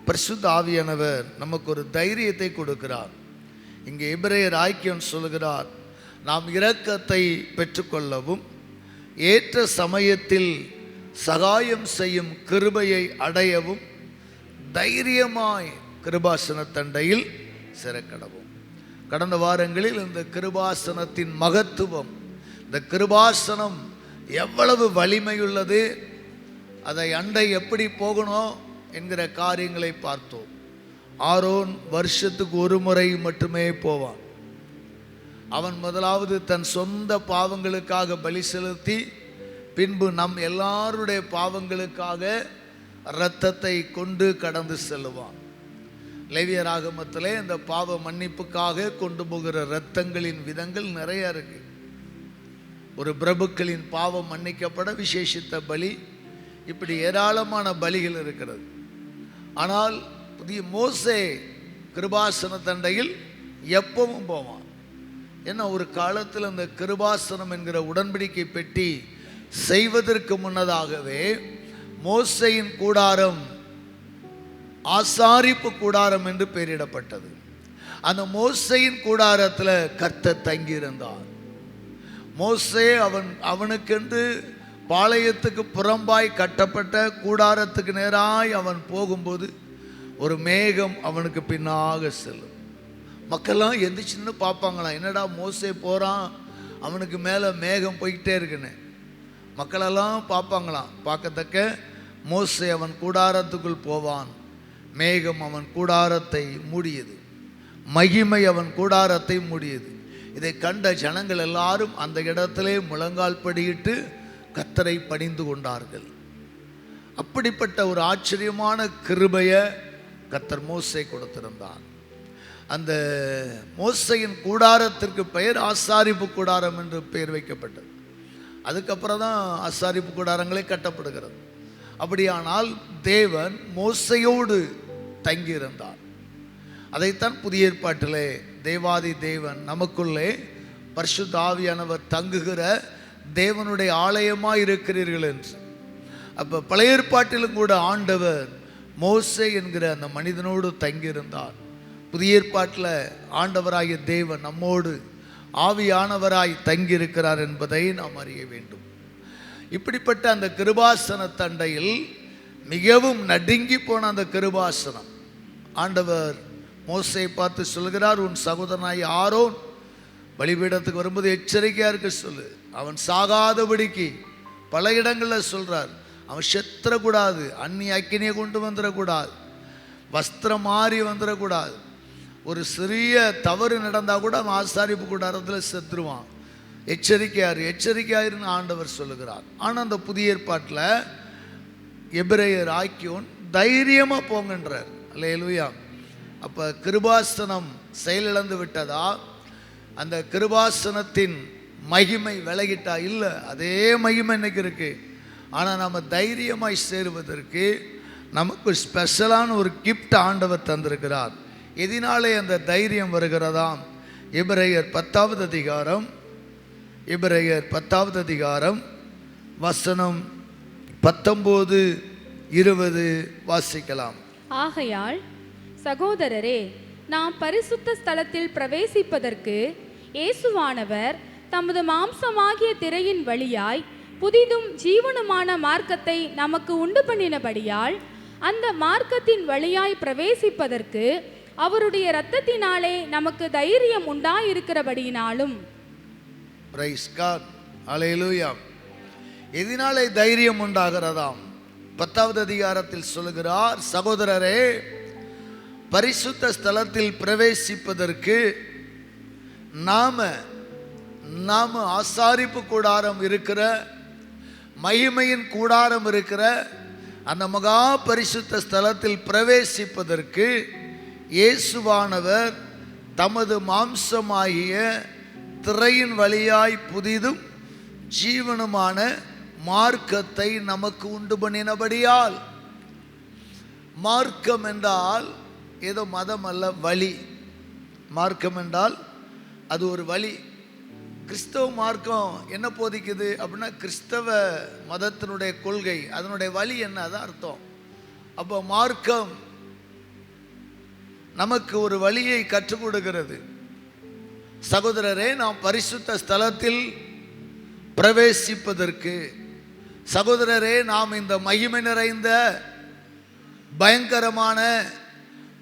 பரிசுத்த ஆவியானவர் நமக்கு ஒரு தைரியத்தை கொடுக்கிறார். இங்கே எபிரேயர் ஆக்கியோன் சொல்கிறார், நாம் இரக்கத்தை பெற்றுக்கொள்ளவும் ஏற்ற சமயத்தில் சகாயம் செய்யும் கிருபையை அடையவும் தைரியமாய் கிருபாசன தண்டையில் சிறக்கடவும். கடந்த வாரங்களில் இந்த கிருபாசனத்தின் மகத்துவம், இந்த கிருபாசனம் எவ்வளவு வலிமையுள்ளது, அதை அண்டை எப்படி போகணும் என்கிற காரியங்களை பார்த்தோம். ஆரோன் வருஷத்துக்கு ஒரு முறை மட்டுமே போவான். அவன் முதலாவது தன் சொந்த பாவங்களுக்காக பலி செலுத்தி, பின்பு நம் எல்லாருடைய பாவங்களுக்காக இரத்தத்தை கொண்டு கடந்து செல்லுவான். லேவியராகமத்திலே இந்த பாவ மன்னிப்புக்காக கொண்டு போகிற இரத்தங்களின் விதங்கள் நிறைய இருக்கு. ஒரு பிரபுக்களின் பாவம் மன்னிக்கப்பட விசேஷித்த பலி, இப்படி ஏராளமான பலிகள் இருக்கிறது. ஆனால் புதிய மோசே கிருபாசன தண்டையில் எப்பவும் போவான். ஏன்னா ஒரு காலத்தில் அந்த கிருபாசனம் என்கிற உடன்படிக்கை பெட்டி செய்வதற்கு முன்னதாகவே மோசேயின் கூடாரம் ஆசாரிப்பு கூடாரம் என்று பெயரிடப்பட்டது. அந்த மோசேயின் கூடாரத்தில் கர்த்தர் தங்கியிருந்தார். மோசே அவனுக்கென்று பாளையத்துக்கு புறம்பாய் கட்டப்பட்ட கூடாரத்துக்கு நேராய் அவன் போகும்போது ஒரு மேகம் அவனுக்கு பின்னாக செல்லும். மக்கள்லாம் எந்திரிச்சுன்னு பார்ப்பாங்களாம், என்னடா மோசே போகிறான், அவனுக்கு மேலே மேகம் போய்கிட்டே இருக்குன்னு மக்களெல்லாம் பார்ப்பாங்களாம். பார்க்கத்தக்க மோசே அவன் கூடாரத்துக்குள் போவான். மேகம் அவன் கூடாரத்தை மூடியது, மகிமை அவன் கூடாரத்தை மூடியது. இதை கண்ட ஜனங்கள் எல்லாரும் அந்த இடத்திலே முழங்கால் படியிட்டு கர்த்தரை பணிந்து கொண்டார்கள். அப்படிப்பட்ட ஒரு ஆச்சரியமான கிருபையை கர்த்தர் மோசே கொடுத்திருந்தான். அந்த மோசையின் கூடாரத்திற்கு பெயர் ஆசாரிப்பு கூடாரம் என்று பெயர் வைக்கப்பட்டது. அதுக்கப்புறம் தான் ஆசாரிப்பு கூடாரங்களே கட்டப்படுகிறது. அப்படியானால் தேவன் மோசையோடு தங்கியிருந்தார். அதைத்தான் புதிய ஏற்பாட்டிலே தேவாதி தேவன் நமக்குள்ளே பரிசுத்த ஆவியானவர் தங்குகிற தேவனுடைய ஆலயமாக இருக்கிறீர்கள் என்று. அப்போ பழைய ஏற்பாட்டிலும் கூட ஆண்டவர் மோசே என்கிற அந்த மனிதனோடு தங்கியிருந்தார். புதிய ஏற்பாட்டில் ஆண்டவராகிய தேவன் நம்மோடு ஆவியானவராய் தங்கியிருக்கிறார் என்பதை நாம் அறிய வேண்டும். இப்படிப்பட்ட அந்த கிருபாசன தண்டையில் மிகவும் நடுங்கி போன அந்த கிருபாசனம், ஆண்டவர் மோசேயை பார்த்து சொல்கிறார், உன் சகோதரனாய் ஆரோன் பலிபீடத்துக்கு வரும்போது எச்சரிக்கையாக இருக்க சொல்லு. அவன் சாகாதபடிக்கு பல இடங்களில் சொல்கிறார். அவன் செத்துறக்கூடாது, அந்நிய அக்கினியை கொண்டு வந்துடக்கூடாது, வஸ்திரம் மாறி வந்துடக்கூடாது. ஒரு சிறிய தவறு நடந்தால் கூட அவன் ஆசாரிப்பு கூடாரத்தில் செத்துருவான். எச்சரிக்கையாயிருன்னு ஆண்டவர் சொல்லுகிறார். ஆனால் அந்த புதிய ஏற்பாட்டில் எபிரேயர் ஆக்கியோன் தைரியமாக போங்கன்றார். அல்லேலூயா. அப்போ கிருபாசனம் செயலிழந்து விட்டதா? அந்த கிருபாசனத்தின் மகிமை விலகிட்டா? இல்லை, அதே மகிமை இன்னைக்கு இருக்கு. ஆனால் நம்ம தைரியமாய் சேருவதற்கு நமக்கு ஸ்பெஷலான ஒரு கிஃப்ட் ஆண்டவர் தந்திருக்கிறார். எதனாலே அந்த தைரியம் வருகிறதாம்? எபிரேயர் 10வது அதிகாரம், எபிரேயர் 10வது அதிகாரம் வசனம் 19, 20 வாசிக்கலாம். ஆகையால் சகோதரரே, நாம் பரிசுத்த ஸ்தலத்தில் பிரவேசிப்பதற்கு இயேசுவானவர் தமது மாம்சமாகிய திரையின் வழியாய் புதிதும் ஜீவனுமான மார்க்கத்தை நமக்கு உண்டு பண்ணினபடியால் அந்த மார்க்கத்தின் வழியாய் பிரவேசிப்பதற்கு அவருடைய இரத்தத்தினாலே நமக்கு தைரியம் உண்டாயிருக்கிறபடியினாலும். பிரைஸ் காட், ஹல்லேலூயா. எதனாலே தைரியம் உண்டாகிறதாம்? 10வது அதிகாரத்தில் சொல்லுகிறார், சகோதரரே, பரிசுத்த ஸ்தலத்தில் பிரவேசிப்பதற்கு நாம ஆசாரிப்பு கூடாரம் இருக்கிற, மகிமையின் கூடாரம் இருக்கிற அந்த மகா பரிசுத்த ஸ்தலத்தில் பிரவேசிப்பதற்கு இயேசுவானவர் தமது மாம்சமாகிய திரையின் வழியாய் புதிதும் ஜீவனுமான மார்க்கத்தை நமக்கு உண்டு பண்ணினபடியால். மார்க்கம் என்றால் ஏதோ மதம் அல்ல, வழி. மார்க்கம் என்றால் அது ஒரு வழி. கிறிஸ்தவ மார்க்கம் என்ன போதிக்குது அப்படின்னா, கிறிஸ்தவ மதத்தினுடைய கொள்கை, அதனுடைய வழி என்ன, அதான் அர்த்தம். அப்போ மார்க்கம் நமக்கு ஒரு வழியை கற்றுக் கொடுக்கிறது. சகோதரரே, நாம் பரிசுத்த ஸ்தலத்தில் பிரவேசிப்பதற்கு, சகோதரரே, நாம் இந்த மகிமை நிறைந்த பயங்கரமான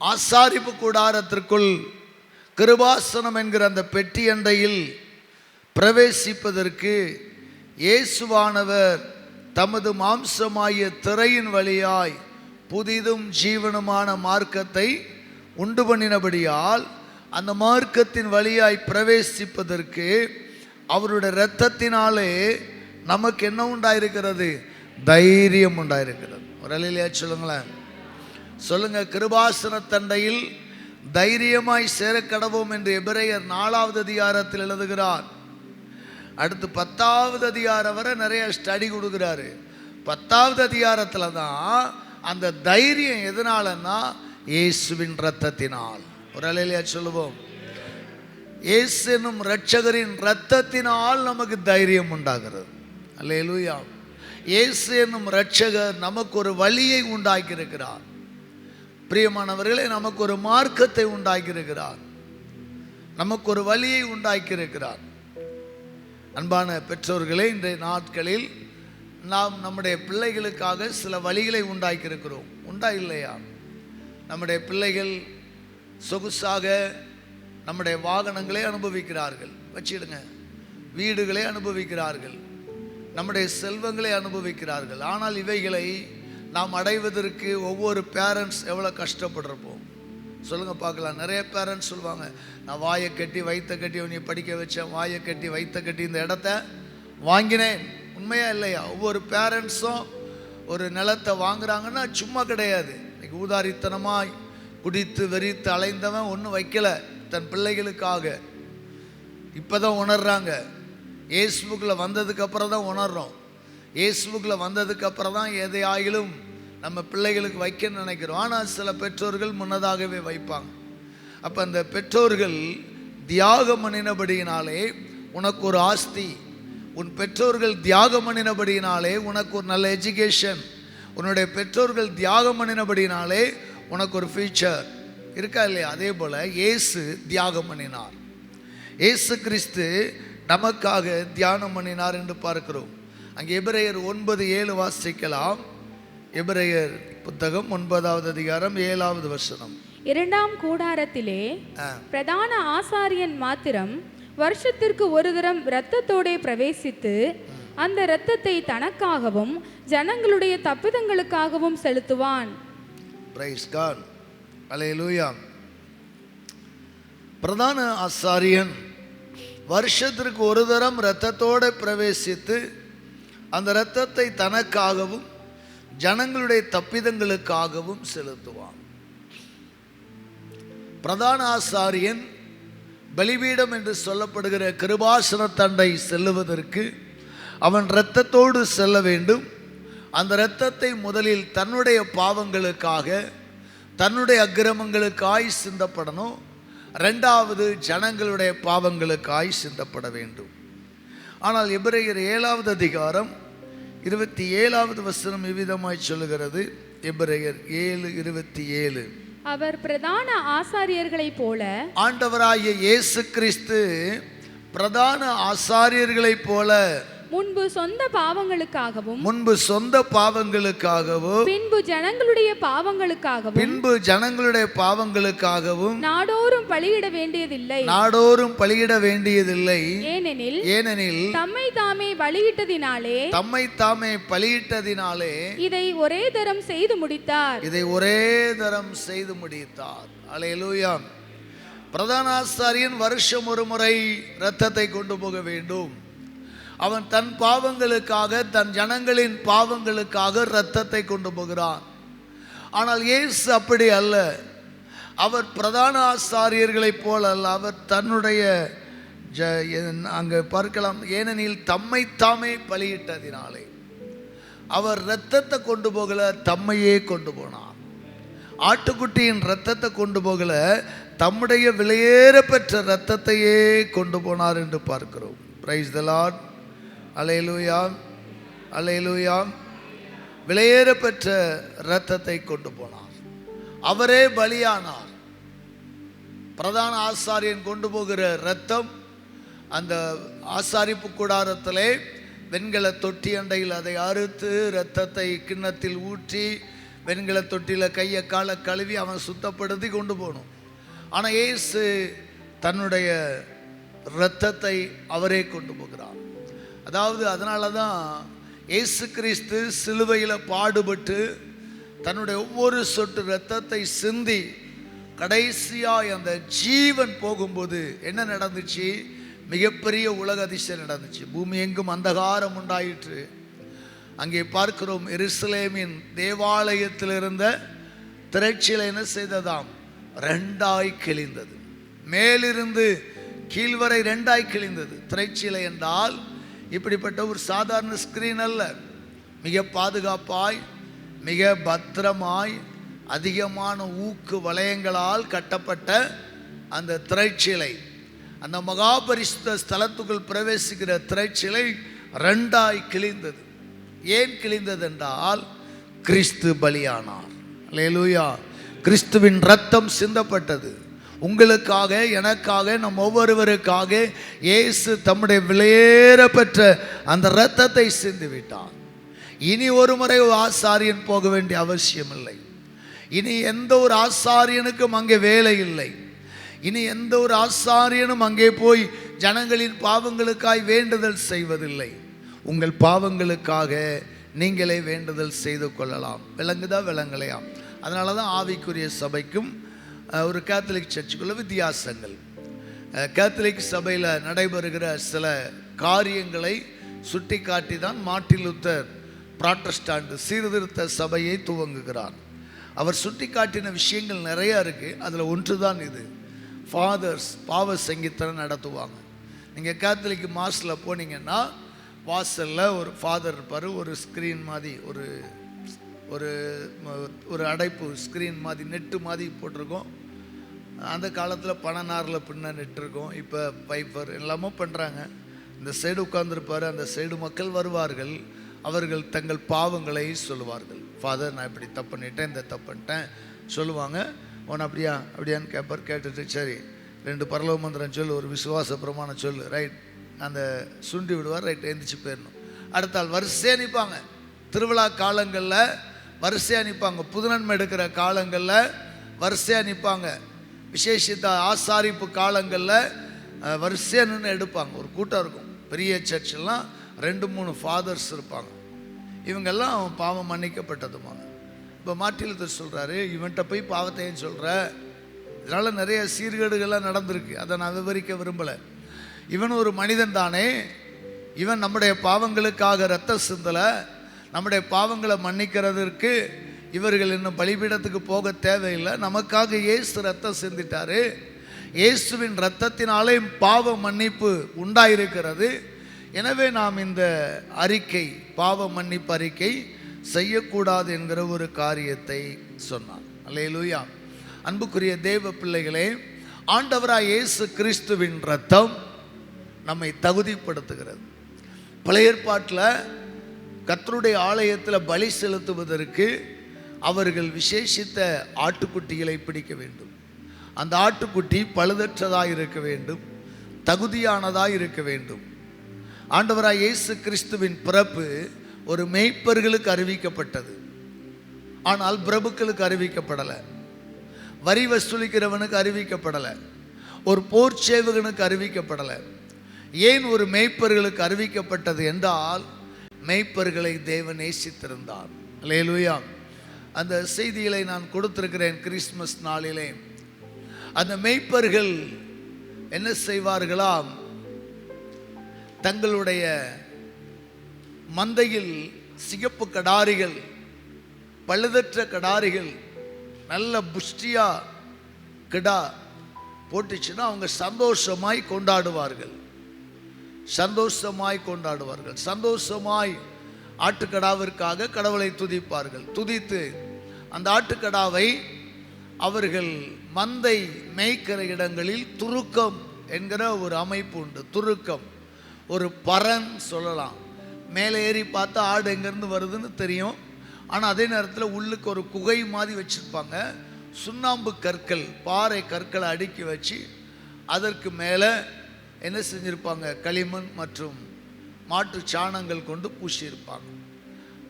ஆசாரிப்பு கூடாரத்திற்குள், கிருபாசனம் என்கிற அந்த பெட்டி அண்டையில் பிரவேசிப்பதற்கு இயேசுவானவர் தமது மாம்சமாகிய திரையின் வழியாய் புதிதும் ஜீவனுமான மார்க்கத்தை உண்டு பண்ணினபடியால், அந்த மார்க்கத்தின் வழியாய் பிரவேசிப்பதற்கு அவருடைய இரத்தத்தினாலே நமக்கு என்ன உண்டாயிருக்கிறது? தைரியம் உண்டாயிருக்கிறது. ஒரு அல்லேலூயா சொல்லுங்களேன். சொல்லுங்க, கிருபாசன தண்டையில் தைரியமாய் சேர கடவோம் என்று எபிரேயர் 4வது அதிகாரத்தில் எழுதுகிறார். அடுத்து 10வது அதிகாரம் வரை நிறைய ஸ்டடி கொடுக்குறாரு. 10வது அதிகாரத்தில் தான் அந்த தைரியம் எதனாலன்னா, இயேசுவின் இரத்தத்தினால். ஒரு அல்லேலூயா சொல்லுவோம். இயேசு என்னும் இரட்சகரின் இரத்தத்தினால் நமக்கு தைரியம் உண்டாகிறது. அல்லேலூயா. இயேசு என்னும் இரட்சகர் நமக்கு ஒரு வழியை உண்டாக்கி இருக்கிறார். பிரியமானவர்களே, நமக்கு ஒரு மார்க்கத்தை உண்டாக்கி இருக்கிறார், நமக்கு ஒரு வழியை உண்டாக்கி இருக்கிறார். அன்பான பெற்றோர்களே, இன்றைய நாட்களில் நாம் நம்முடைய பிள்ளைகளுக்காக சில வழிகளை உண்டாக்கி இருக்கிறோம். உண்டா இல்லையா? நம்முடைய பிள்ளைகள் சொகுசாக நம்முடைய வாகனங்களை அனுபவிக்கிறார்கள், வச்சிடுங்க, வீடுகளை அனுபவிக்கிறார்கள், நம்முடைய செல்வங்களை அனுபவிக்கிறார்கள். ஆனால் இவைகளை நாம் அடைவதற்கு ஒவ்வொரு பேரண்ட்ஸ் எவ்வளோ கஷ்டப்படுறப்போம் சொல்லுங்கள் பார்க்கலாம். நிறைய பேரண்ட்ஸ் சொல்லுவாங்க, நான் வாயை கட்டி வைத்த கட்டி உன்னை படிக்க வச்சேன், வாயை கட்டி வைத்த கட்டி இந்த இடத்த வாங்கினேன். உண்மையா இல்லையா? ஒவ்வொரு பேரண்ட்ஸும் ஒரு நிலத்தை வாங்குறாங்கன்னா சும்மா கிடையாது. இன்னைக்கு ஊதாரித்தனமாய் குடித்து வெறித்து அலைந்தவன் ஒன்றும் வைக்கலை தன் பிள்ளைகளுக்காக. இப்போ தான் உணர்றாங்க. ஃபேஸ்புக்கில் வந்ததுக்கு அப்புறம் தான் உணர்றோம். ஃபேஸ்புக்கில் வந்ததுக்கு அப்புறம் தான் எதையாயிலும் நம்ம பிள்ளைகளுக்கு வைக்கணும்னு நினைக்கிறோம். ஆனால் சில பெற்றோர்கள் முன்னதாகவே வைப்பாங்க. அப்போ அந்த பெற்றோர்கள் தியாகம் பண்ணினபடியினாலே உனக்கு ஒரு ஆஸ்தி, உன் பெற்றோர்கள் தியாகம் பண்ணினபடியினாலே உனக்கு ஒரு நல்ல எஜுகேஷன், உன்னுடைய பெற்றோர்கள் தியாகம் பண்ணினபடியினாலே உனக்கு ஒரு ஃபியூச்சர் இருக்கா இல்லையா? அதே போல் இயேசு தியாகம் பண்ணினார். இயேசு கிறிஸ்து நமக்காக தியானம் பண்ணினார் என்று பார்க்கிறோம். அங்கே எபிரேயர் 9:7 வாசிக்கலாம். எபிரேயர் புத்தகம் 9வது அதிகாரம் 7வது வசனம். 2ஆம் கூடாரத்திலே பிரதான ஆசாரியன் மாத்திரம் வருஷத்திற்கு ஒரு தரம் இரத்தத்தோடே பிரவேசித்து அந்த இரத்தத்தை தனக்காகவும் ஜனங்களுடைய தப்பிதங்களுக்காகவும் செலுத்துவான். Price God. அல்லேலூயா. பிரதான ஆசாரியன் வருஷத்திற்கு ஒரு தரம் இரத்தத்தோடு பிரவேசித்து அந்த இரத்தத்தை தனக்காகவும் ஜனங்களுடைய தப்பிதங்களுக்காகவும் செலுத்துவான். பிரதான ஆசாரியன் பலிபீடம் என்று சொல்லப்படுகிற கிருபாசன தண்டை செல்லுவதற்கு அவன் இரத்தத்தோடு செல்ல வேண்டும். அந்த இரத்தத்தை முதலில் தன்னுடைய பாவங்களுக்காக, தன்னுடைய அக்கிரமங்களுக்காய் சிந்தப்படணும். ரெண்டாவது ஜனங்களுடைய பாவங்களுக்காய் சிந்தப்பட வேண்டும். ஆனால் எபிரேயர் 7வது அதிகாரம் 27வது வசனம் இவ்விதமாய் சொல்லுகிறது. எபிரேயர் 7:27. அவர் பிரதான ஆசாரியர்களைப் போல, ஆண்டவராகிய இயேசு கிறிஸ்து பிரதான ஆசாரியர்களைப் போல முன்பு சொந்த பாவங்களுக்காகவும் பின்பு ஜனங்களுடைய பாவங்களுக்காகவும் நாடோறும் பலியிட வேண்டியதில்லை. ஏனெனில் தம்மை தாமே பலியிட்டதினாலே இதை ஒரே தரம் செய்து முடித்தார். அல்லேலூயா. பிரதான ஆசாரியன் வருஷம் ஒரு முறை இரத்தத்தை கொண்டு போக வேண்டும். அவன் தன் பாவங்களுக்காக, தன் ஜனங்களின் பாவங்களுக்காக இரத்தத்தை கொண்டு போகிறான். ஆனால் இயேசு அப்படி அல்ல. அவர் பிரதான ஆசாரியர்களைப் போல அல்ல. அவர் தன்னுடைய அங்கே பார்க்கலாம், ஏனெனில் தம்மை தாமே பலியிட்டதினாலே. அவர் இரத்தத்தை கொண்டு போகல, தம்மையே கொண்டு போனார். ஆட்டுக்குட்டியின் இரத்தத்தை கொண்டு போகல, தம்முடைய விலையேற பெற்ற இரத்தத்தையே கொண்டு போனார் என்று பார்க்கிறோம். Praise the Lord. Hallelujah, hallelujah. விலையேற பெற்ற இரத்தத்தை கொண்டு போனார். அவரே பலியானார். பிரதான ஆசாரியன் கொண்டு போகிற இரத்தம் அந்த ஆசாரிப்பு கூடாரத்திலே வெண்கல தொட்டி அண்டையில் அதை அறுத்து இரத்தத்தை கிண்ணத்தில் ஊற்றி வெண்கல தொட்டியில் கையை காலை கழுவி அவன் சுத்தப்படுத்தி கொண்டு போகணும். ஆனால் இயேசு தன்னுடைய இரத்தத்தை அவரே கொண்டு போகிறார். அதாவது அதனால தான் இயேசு கிறிஸ்து சிலுவையில் பாடுபட்டு தன்னுடைய ஒவ்வொரு சொட்டு இரத்தத்தை சிந்தி கடைசியாக அந்த ஜீவன் போகும்போது என்ன நடந்துச்சு? மிகப்பெரிய உலக அதிசயம் நடந்துச்சு. பூமி எங்கும் அந்தகாரம் உண்டாயிற்று. அங்கே பார்க்கிறோம், எருசலேமின் தேவாலயத்தில் இருந்த திரைச்சீலை என்ன செய்ததாம்? ரெண்டாய் கிழிந்தது. மேலிருந்து கீழ்வரை ரெண்டாய் கிழிந்தது. திரைச்சீலை என்றால் இப்படிப்பட்ட ஒரு சாதாரண ஸ்கிரீன் அல்ல. மிக பாதுகாப்பாய், மிக பத்திரமாய், அதிகமான ஊக்கு வளையங்களால் கட்டப்பட்ட அந்த திரைச்சீலை, அந்த மகாபரிசுத்த ஸ்தலத்துக்குள் பிரவேசிக்கிற திரைச்சீலை ரெண்டாய் கிழிந்தது. ஏன் கிழிந்தது என்றால் கிறிஸ்து பலியானார். அல்லேலூயா. கிறிஸ்துவின் இரத்தம் சிந்தப்பட்டது. உங்களுக்காக, எனக்காக, நம் ஒவ்வொருவருக்காக இயேசு தம்முடைய விலையேற பெற்ற அந்த இரத்தத்தை சிந்திவிட்டார். இனி ஒரு முறை ஆசாரியன் போக வேண்டிய அவசியம் இல்லை. இனி எந்த ஒரு ஆசாரியனுக்கும் அங்கே வேலை இல்லை. இனி எந்த ஒரு ஆசாரியனும் அங்கே போய் ஜனங்களின் பாவங்களுக்காய் வேண்டுதல் செய்வதில்லை. உங்கள் பாவங்களுக்காக நீங்களே வேண்டுதல் செய்து கொள்ளலாம். விளங்குதா? விளங்கலையா? அதனால தான் ஆவிக்குரிய சபைக்கும் ஒரு கேத்தலிக் சர்ச்சுக்குள்ள வித்தியாசங்கள். கேத்தலிக் சபையில் நடைபெறுகிற சில காரியங்களை சுட்டி காட்டி தான் மார்ட்டின் லூத்தர் புராட்டஸ்டாண்ட் சீர்திருத்த சபையை துவங்குகிறார். அவர் சுட்டி காட்டின விஷயங்கள் நிறையா இருக்குது. அதில் ஒன்று தான் இது. ஃபாதர்ஸ் பாவ சங்கீதனை நடத்துவாங்க. நீங்கள் கேத்தலிக் மாஸில் போனீங்கன்னா வாசலில் ஒரு ஃபாதர் இருப்பார். ஒரு ஸ்க்ரீன் மாதிரி ஒரு ஒரு ஒரு அடைப்பு ஸ்க்ரீன் மாதிரி நெட்டு மாதிரி போட்டிருக்கோம். அந்த காலத்தில் பணநாரில் பின்ன நெட் இருக்கும். இப்போ பைப்பர் எல்லாமே பண்ணுறாங்க. இந்த சைடு உட்கார்ந்துருப்பார். அந்த சைடு மக்கள் வருவார்கள். அவர்கள் தங்கள் பாவங்களை சொல்லுவார்கள். ஃபாதர், நான் இப்படி தப்பு பண்ணிட்டேன், இந்த தப்பு பண்ணிட்டேன் சொல்லுவாங்க. உன் அப்படியான்னு கேட்பார். கேட்டுட்டு சரி 2 பரலோக மந்திரம் சொல்லு, ஒரு விசுவாச பிரமாணம் சொல்லு. ரைட். அந்த சுண்டி விடுவார். ரைட், எழுந்திரிச்சு போயிடணும். அடுத்த ஆள் வரிசையாக நிற்பாங்க. திருவிழா காலங்களில் வரிசையாக நிற்பாங்க. புதுநன்மை எடுக்கிற காலங்களில் வரிசையாக நிற்பாங்க. விசேஷித்த ஆசாரிப்பு காலங்களில் வரிசையாக நின்று எடுப்பாங்க. ஒரு கூட்டம் இருக்கும். பெரிய சர்ச்செல்லாம் 2-3 ஃபாதர்ஸ் இருப்பாங்க. இவங்கெல்லாம் பாவம் மன்னிக்கப்பட்டதுமாங்க. இப்போ மார்ட்டின் லூத்தர் சொல்கிறாரு, இவன்கிட்ட போய் பாவத்தை ஏன் சொல்கிற? இதனால் நிறைய சீர்கேடுகள்லாம் நடந்திருக்கு. அதை நான் விவரிக்க விரும்பலை. இவன் ஒரு மனிதன் தானே. இவன் நம்முடைய பாவங்களுக்காக இரத்த சிந்தலை. நம்முடைய பாவங்களை மன்னிக்கிறதற்கு இவர்கள் இன்னும் பலிபீடத்துக்கு போக தேவையில்லை. நமக்காக இயேசு இரத்தம் சிந்திட்டாரு. இயேசுவின் இரத்தத்தினாலே பாவ மன்னிப்பு உண்டாயிருக்கிறது. எனவே நாம் இந்த அறிக்கை, பாவ மன்னிப்பு அறிக்கை செய்யக்கூடாது என்கிற ஒரு காரியத்தை சொன்னார். அல்லேலூயா. அன்புக்குரிய தேவ பிள்ளைகளே, ஆண்டவராய் இயேசு கிறிஸ்துவின் இரத்தம் நம்மை தகுதிப்படுத்துகிறது. பழைய ஏற்பாட்டில் கர்த்தருடைய ஆலயத்தில் பலி செலுத்துவதற்கு அவர்கள் விசேஷித்த ஆட்டுக்குட்டிகளை பிடிக்க வேண்டும். அந்த ஆட்டுக்குட்டி பழுதற்றதாக இருக்க வேண்டும், தகுதியானதாக இருக்க வேண்டும். ஆண்டவராய் இயேசு கிறிஸ்துவின் பிறப்பு ஒரு மேய்ப்பர்களுக்கு அறிவிக்கப்பட்டது. ஆனால் பிரபுக்களுக்கு அறிவிக்கப்படலை, வரி வசூலிக்கிறவனுக்கு அறிவிக்கப்படலை, ஒரு போர் சேவகனுக்கு அறிவிக்கப்படலை. ஏன் ஒரு மேய்ப்பர்களுக்கு அறிவிக்கப்பட்டது என்றால், மேய்ப்பர்களை தேவன் நேசித்திருந்தார். அல்லேலூயா. அந்த செய்திகளை நான் கொடுத்திருக்கிறேன் கிறிஸ்மஸ் நாளிலே. அந்த மேய்ப்பர்கள் என்ன செய்வார்களாம், தங்களுடைய மந்தையில் சிகப்பு கடாரிகள், பழுதற்ற கடாரிகள், நல்ல புஷ்டியா கிடா போட்டுச்சுன்னா அவங்க சந்தோஷமாய் கொண்டாடுவார்கள். சந்தோஷமாய் ஆட்டுக்கடாவிற்காக கடவுளை துதிப்பார்கள். துதித்து அந்த ஆட்டுக்கடாவை அவர்கள் மந்தை மேய்க்கிற இடங்களில் துருக்கம் என்கிற ஒரு அமைப்பு உண்டு. துருக்கம் ஒரு பரன் சொல்லலாம். மேலே ஏறி பார்த்தா ஆடு எங்கேருந்து வருதுன்னு தெரியும். ஆனால் அதே நேரத்தில் உள்ளுக்கு ஒரு குகை மாதிரி வச்சுருப்பாங்க. சுண்ணாம்பு கற்கள், பாறை கற்களை அடுக்கி வச்சு அதற்கு மேலே என்ன செஞ்சுருப்பாங்க, களிமண் மற்றும் மாட்டு சாணங்கள் கொண்டு பூசியிருப்பாங்க.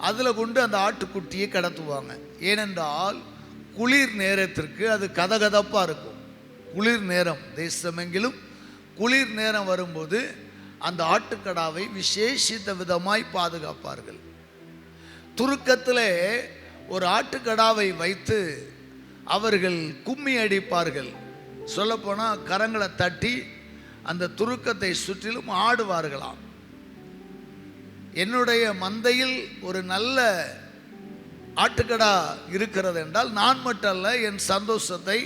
அதில் கொண்டு அந்த ஆட்டுக்குட்டியை கடத்துவாங்க. ஏனென்றால் குளிர் நேரத்திற்கு அது கதகதப்பாக இருக்கும். குளிர் நேரம், தேசமெங்கிலும் குளிர் நேரம் வரும்போது அந்த ஆட்டுக்கடாவை விசேஷித்த விதமாய் பாதுகாப்பார்கள். துருக்கத்தில் ஒரு ஆட்டுக்கடாவை வைத்து அவர்கள் கும்மி அடிப்பார்கள். சொல்லப்போனால் கரங்களை தட்டி அந்த துருக்கத்தை சுற்றிலும் ஆடுவார்களாம். என்னுடைய மந்தையில் ஒரு நல்ல ஆட்டுக்கடா இருக்கிறது என்றால் நான் மட்டும் அல்ல, என் சந்தோஷத்தை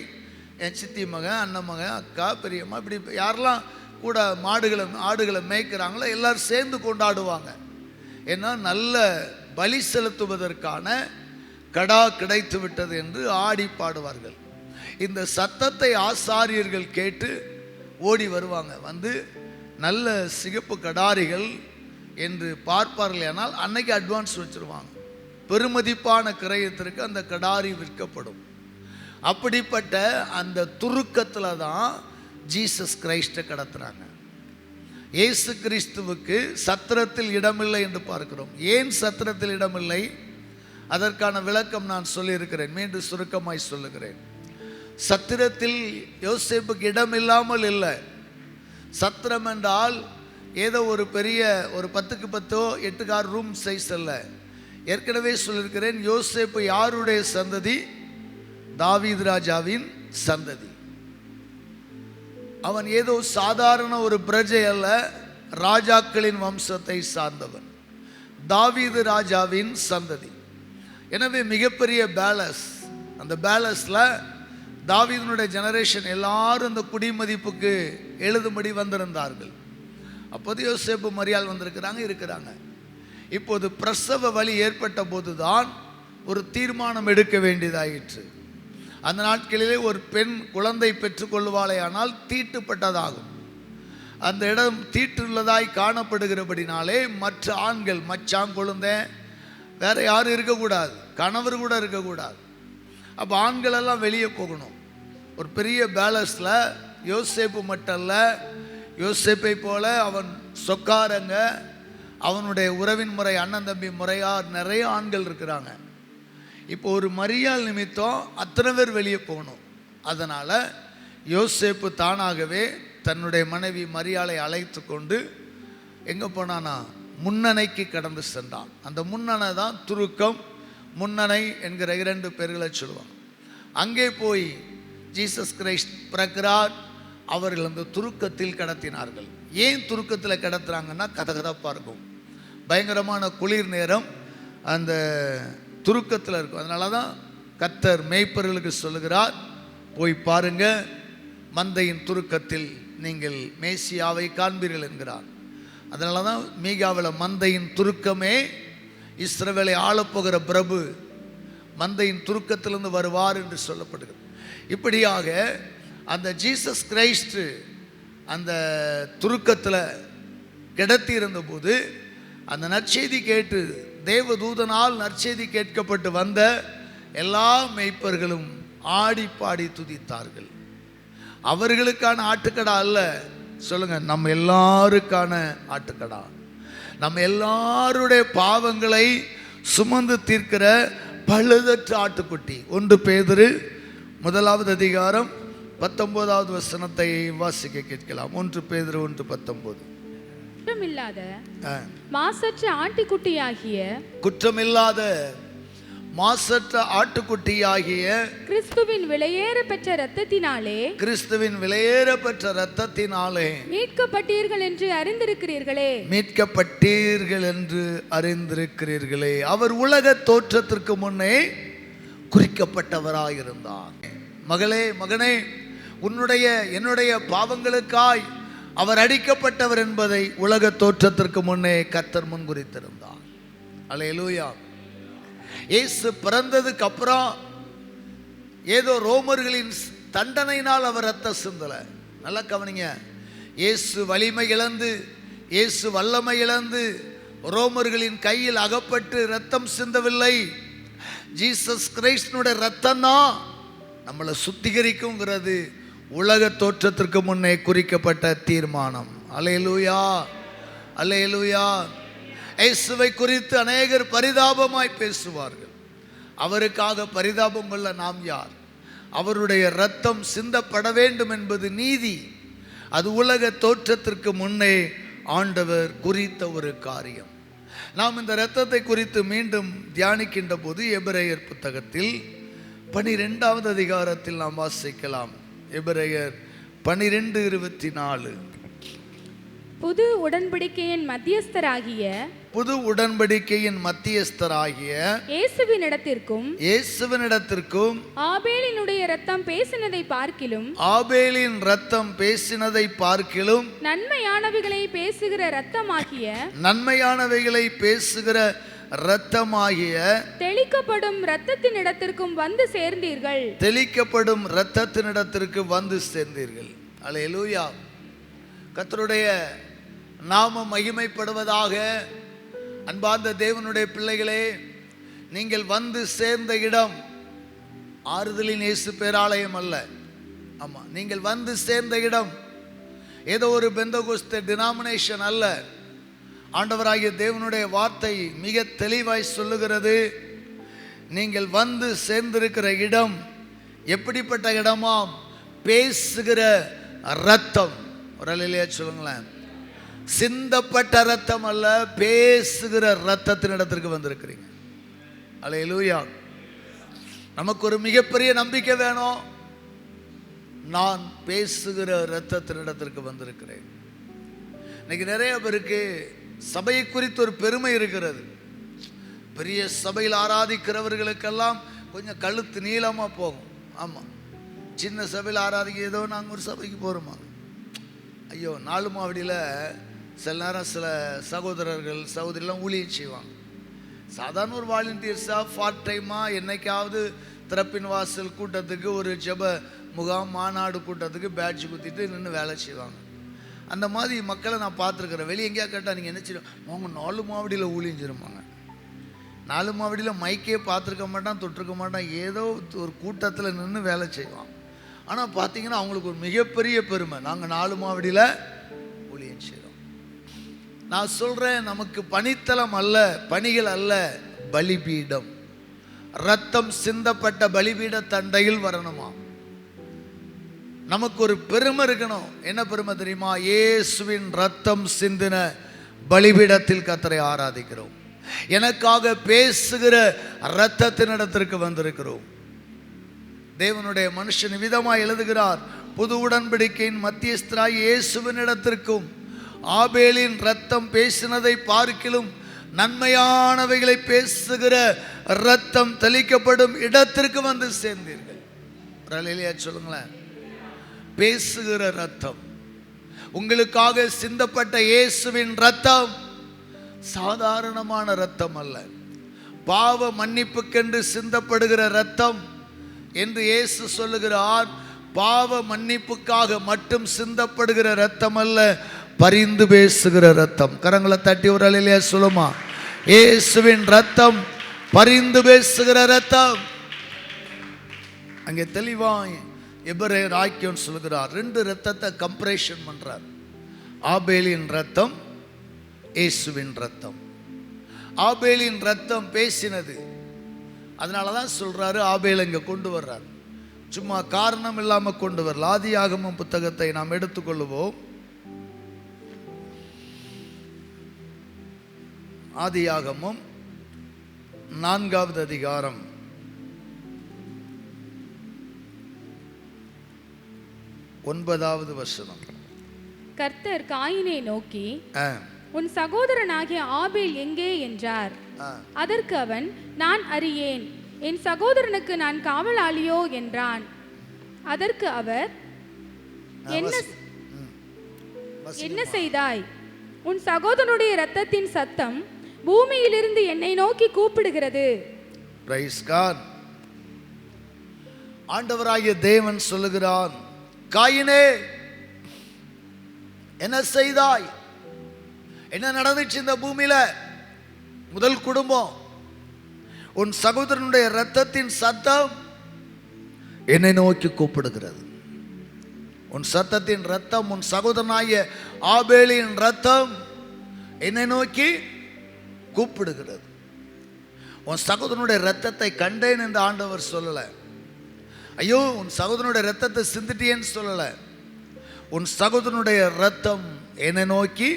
என் சித்தி மகன், அண்ணன் மகன், அக்கா, பெரியம்மா, இப்படி யாரெல்லாம் கூட ஆடுகளை மேய்க்கிறாங்களோ எல்லாரும் சேர்ந்து கொண்டாடுவாங்க. ஏன்னா நல்ல பலி செலுத்துவதற்கான கடா கிடைத்து விட்டது என்று ஆடி பாடுவார்கள். இந்த சத்தத்தை ஆசாரியர்கள் கேட்டு ஓடி வருவாங்க. வந்து நல்ல சிகப்பு கடாரிகள் என்று பார்ப்பார்கள். ஆனால் அன்னைக்கு அட்வான்ஸ் வச்சுருவாங்க. பெருமதிப்பான கிரயத்திற்கு அந்த கடாரி விற்கப்படும். அப்படிப்பட்ட அந்த துருக்கத்தில் தான் ஜீசஸ் கிரைஸ்டை கடத்துறாங்க. இயேசு கிறிஸ்துவுக்கு சத்திரத்தில் இடமில்லை என்று பார்க்கிறோம். ஏன் சத்திரத்தில் இடமில்லை? அதற்கான விளக்கம் நான் சொல்லியிருக்கிறேன். மீண்டும் சுருக்கமாய் சொல்லுகிறேன். சத்திரத்தில் யோசேப்புக்கு இடம் இல்லாமல் இல்லை. சத்திரம் என்றால் ஏதோ ஒரு பெரிய ஒரு 10க்கு 10 8 கார் ரூம் சைஸ் அல்ல. ஏற்கனவே சொல்லியிருக்கிறேன், யோசேப்பு யாருடைய சந்ததி? தாவீது ராஜாவின் சந்ததி. அவன் ஏதோ சாதாரண ஒரு பிரஜை அல்ல, ராஜாக்களின் வம்சத்தை சார்ந்தவன், தாவீது ராஜாவின் சந்ததி. எனவே மிகப்பெரிய பேலஸ். அந்த பேலஸில் தாவீதுனுடைய ஜெனரேஷன் எல்லாரும் அந்த குடிமதிப்புக்கு எழுதும்படி வந்திருந்தார்கள். அப்போது யோசேப்பு மரியாள் இருக்கிறாங்க. இப்போது பிரசவ வலி ஏற்பட்ட போதுதான் ஒரு தீர்மானம் எடுக்க வேண்டியதாயிற்று. அந்த நாட்களிலே ஒரு பெண் குழந்தை பெற்றுக்கொள்வாளே ஆனால் தீட்டுப்பட்டதாகும். அந்த இடம் தீட்டுள்ளதாய் காணப்படுகிறபடினாலே மற்ற ஆண்கள், மச்சான், குழந்தை, வேற யாரும் இருக்கக்கூடாது, கணவர் கூட இருக்கக்கூடாது. அப்போ ஆண்கள் எல்லாம் வெளியே போகணும். ஒரு பெரிய பேலஸில் யோசேப்பு மட்டும் அல்ல, யோசேப்பை போல அவன் சொக்காரங்க, அவனுடைய உறவின் முறை, அண்ணன் தம்பி முறையார் நிறைய ஆண்கள் இருக்கிறாங்க. இப்போ ஒரு மரியாள் நிமித்தம் அத்தனை பேர் வெளியே போகணும். அதனால் யோசேப்பு தானாகவே தன்னுடைய மனைவி மரியாளை அழைத்து கொண்டு எங்கே போனானா, முன்னணைக்கு கடந்து சென்றான். அந்த முன்னணை தான் துருக்கம், முன்னணை என்கிற 2 பேர்களை சொல்லுவாங்க. அங்கே போய் ஜீசஸ் கிரைஸ்ட் பிறக்கிறார். அவர்கள் அந்த துருக்கத்தில் கடத்தினார்கள். ஏன் துருக்கத்தில் கடத்துறாங்கன்னா, கதகதப்பாக இருக்கும், பயங்கரமான குளிர் நேரம் அந்த துருக்கத்தில் இருக்கும். அதனால தான் கர்த்தர் மேய்ப்பர்களுக்கு சொல்லுகிறார், போய் பாருங்க, மந்தையின் துருக்கத்தில் நீங்கள் மேசியாவை காண்பீர்கள் என்கிறார். அதனால தான் மீகாவில் மந்தையின் துருக்கமே இஸ்ரவேலை ஆளப்போகிற பிரபு மந்தையின் துருக்கத்திலிருந்து வருவார் என்று சொல்லப்படுகிறது. இப்படியாக அந்த ஜீசஸ் கிரைஸ்ட் அந்த துருக்கத்தில் கிடத்தி இருந்தபோது அந்த நற்செய்தி கேட்டு தேவதூதனால் நற்செய்தி கேட்கப்பட்டு வந்த எல்லா மேய்ப்பர்களும் ஆடி பாடி துதித்தார்கள். அவர்களுக்கான ஆட்டுக்கடா அல்ல, சொல்லுங்க, நம்ம எல்லாருக்கான ஆட்டுக்கடா. நம்ம எல்லாருடைய பாவங்களை சுமந்து தீர்க்கிற பழுதற்ற ஆட்டுக்குட்டி. 1 பேதுரு 1 அதிகாரம் 19வது வசனத்தை வாசிக்க கேட்கலாம். 1 பேதுரு 1:19. குற்றமில்லாத மாசற்ற ஆட்டுக்குட்டியாகிய மாசற்ற ஆட்டுக்குட்டியாகிய கிறிஸ்துவின் விலையேற பெற்ற இரத்தத்தினாலே மீட்கப்பட்டீர்கள் என்று அறிந்திருக்கிறீர்களே. அவர் உலக தோற்றத்திற்கு முன்னே குறிக்கப்பட்டவராயிருந்தார். மகனே, என்னுடைய பாவங்களுக்காய் அவர் அடிக்கப்பட்டவர் என்பதை உலக தோற்றத்திற்கு முன்னே கர்த்தர் முன்குறித்திருந்தார். அல்லேலூயா. இயேசு பிறந்ததுக்கு அப்புறம் ஏதோ ரோமர்களின் தண்டனையினால் அவர் ரத்தம் சிந்தல. நல்லா கவனிங்க. இயேசு வலிமை இழந்து, இயேசு வல்லமை இழந்து ரோமர்களின் கையில் அகப்பட்டு ரத்தம் சிந்தவில்லை. ஜீசஸ் கிரைஸ்டனுடைய ரத்தம் தான் நம்மளை சுத்திகரிக்குங்கிறது உலக தோற்றத்திற்கு முன்னே குறிக்கப்பட்ட தீர்மானம். அல்லேலூயா, அல்லேலூயா. இயேசுவை குறித்து அநேகர் பரிதாபமாய் பேசுவார்கள். அவருக்காக பரிதாபம் கொள்ள நாம் யார்? அவருடைய இரத்தம் சிந்தப்பட வேண்டும் என்பது நீதி. அது உலக தோற்றத்திற்கு முன்னே ஆண்டவர் குறித்த ஒரு காரியம். நாம் இந்த இரத்தத்தை குறித்து மீண்டும் தியானிக்கின்ற போது எபிரேயர் புத்தகத்தில் 12வது அதிகாரத்தில் நாம் வாசிக்கலாம். எபிரேயர் 12:24. புது உடன்படிக்கையின் மத்தியஸ்தராகிய இயேசுவினிடத்திற்கும் ஆபேலினுடைய இரத்தம் பேசினதை பார்க்கிலும் நன்மையானவைகளை பேசுகிற இரத்தமாகிய தெளிக்கப்படும் இரத்தத்தினிடத்திற்கும் வந்து சேர்ந்தீர்கள். அல்லேலூயா. கர்த்தருடைய நாமம் மகிமைப்படுவதாக. அன்பார்ந்த தேவனுடைய பிள்ளைகளே, நீங்கள் வந்து சேர்ந்த இடம் ஆறுதலின் இயேசு பேராலயம் அல்ல. ஆமா, நீங்கள் வந்து சேர்ந்த இடம் ஏதோ ஒரு பெந்தகோஸ்தே டினாமினேஷன் அல்ல. ஆண்டவராகிய தேவனுடைய வார்த்தை மிக தெளிவாய் சொல்லுகிறது. நீங்கள் வந்து சேர்ந்திருக்கிற இடம் எப்படிப்பட்ட இடமாம்? பேசுகிற இரத்தம். ஒரு அல்லேலூயா சொல்லுங்களேன். சிந்தப்பட்ட இரத்தம் அல்ல, பேசுகிற இரத்தத்தின் இடத்திற்கு வந்திருக்கிறீங்க. அல்லேலூயா. நமக்கு ஒரு மிகப்பெரிய நம்பிக்கை வேணும். நான் பேசுகிற இரத்தத்தின் இடத்திற்கு வந்திருக்கிறேன். இன்னைக்கு நிறைய பேருக்கு சபையை குறித்து ஒரு பெருமை இருக்கிறது. பெரிய சபையில் ஆராதிக்கிறவர்களுக்கெல்லாம் கொஞ்சம் கழுத்து நீளமாக போகும். ஆமாம், சின்ன சபையில் ஆராதிக்க ஏதோ நாங்கள் ஒரு சபைக்கு போகிறோமா. ஐயோ, 4 மாவடியில் சில நேரம் சில சகோதரிலாம் ஊழியம் செய்வாங்க. சாதாரண ஒரு வாலண்டியர்ஸாக பார்ட் டைமாக என்னைக்காவது திறப்பின் வாசல் கூட்டத்துக்கு, ஒரு ஜெப முகாம் மாநாடு கூட்டத்துக்கு பேட்ஜ் குத்திட்டு நின்று வேலை செய்வாங்க. அந்த மாதிரி மக்களை நான் பார்த்துருக்குறேன். வெளியே எங்கேயா கேட்டால் நீங்கள் என்ன செய்வோம்? அவங்க 4 மாவடியில் ஊழியம் செய்வாங்க. 4 மாவடியில் மைக்கே பார்த்துருக்க மாட்டான், தொட்டிருக்க மாட்டான், ஏதோ ஒரு கூட்டத்தில் நின்று வேலை செய்வான். ஆனால் பார்த்தீங்கன்னா அவங்களுக்கு ஒரு மிகப்பெரிய பெருமை, நாங்கள் 4 மாவடியில் ஊழியம் செய்கிறோம். நான் சொல்கிறேன், நமக்கு பணித்தலம் அல்ல, பணிகள் அல்ல, பலிபீடம். ரத்தம் சிந்தப்பட்ட பலிபீட தண்டையில் வரணுமா? நமக்கு ஒரு பெருமை இருக்கணும். என்ன பெருமை தெரியுமா? இயேசுவின் ரத்தம் சிந்தின பலிபீடத்தில் கர்த்தரை ஆராதிக்கிறோம். எனக்காக பேசுகிற இரத்தத்தினிடத்திற்கு வந்திருக்கிறோம். தேவனுடைய மனுஷன் விதமாக எழுதுகிறார், புது உடன்படிக்கையின் மத்தியஸ்தராய் இயேசுவினிடத்திற்கும் ஆபேலின் ரத்தம் பேசினதை பார்க்கிலும் நன்மையானவைகளை பேசுகிற ரத்தம் தெளிக்கப்படும் இடத்திற்கு வந்து சேர்ந்தீர்கள். அல்லேலூயா சொல்லுங்களேன். பேசுகிற ரத்தம், உங்களுக்காக சிந்தப்பட்ட இயேசுவின் ரத்தம் சாதாரணமான ரத்தம் அல்ல. பாவ மன்னிப்புக்கென்று சிந்தப்படுகிற ரத்தம் என்று இயேசு சொல்லுகிறார். பாவ மன்னிப்புக்காக மட்டும் சிந்தப்படுகிற ரத்தம் அல்ல, பரிந்து பேசுகிற ரத்தம். கரங்களை தட்டி ஒரு அல்லேலூயா சொல்லுமா. இயேசுவின் ரத்தம் பரிந்து பேசுகிற ரத்தம். அங்கே தெளிவாய் எபிரேயர் ஆக்கியோன் சொல்கிறார், 2 ரத்தத்தை கம்பரேஷன் பண்றார். ஆபேலின் ரத்தம், இயேசுவின் ரத்தம். ஆபேலின் ரத்தம் பேசினது. அதனால தான் சொல்றாரு, ஆபேல் இங்க கொண்டு வர்றார். சும்மா காரணம் இல்லாம கொண்டு வரல. ஆதியாகமம் புத்தகத்தை நாம் எடுத்துக்கொள்வோம். ஆதியாகமம் 4வது அதிகாரம் 9வது வசனம். கர்த்தர் காயினை நோக்கி, உன் சகோதரனாகிய ஆபேல் எங்கே என்றார். அதற்கு அவன், நான் அறியேன், என் சகோதரனுக்கு நான் காவலாளியோ என்றான். அதற்கு அவர், என்ன செய்தாய்? உன் சகோதரனுடைய இரத்தத்தின் சத்தம் பூமியிலிருந்து என்னை நோக்கி கூப்பிடுகிறது. Price God. ஆண்டவராகிய தேவன் சொல்லுகிறான், காயினே என்ன செய்தாய்? என்ன நடந்துச்சு இந்த பூமியில? முதல் குடும்பம், உன் சகோதரனுடைய இரத்தத்தின் சத்தம் என்னை நோக்கி கூப்பிடுகிறது. உன் சத்தத்தின் ரத்தம், உன் சகோதரனாகிய ஆபேலின் ரத்தம் என்னை நோக்கி கூப்பிடுகிறது. உன் சகோதரனுடைய ரத்தத்தை கண்டேன் என்று ஆண்டவர் சொல்லல. ஐயோ உன் சகோதரனுடைய ரத்தத்தை சிந்திட்டியேன்னு சொல்லல. உன் சகோதரனுடைய ரத்தம் என்னை நோக்கி,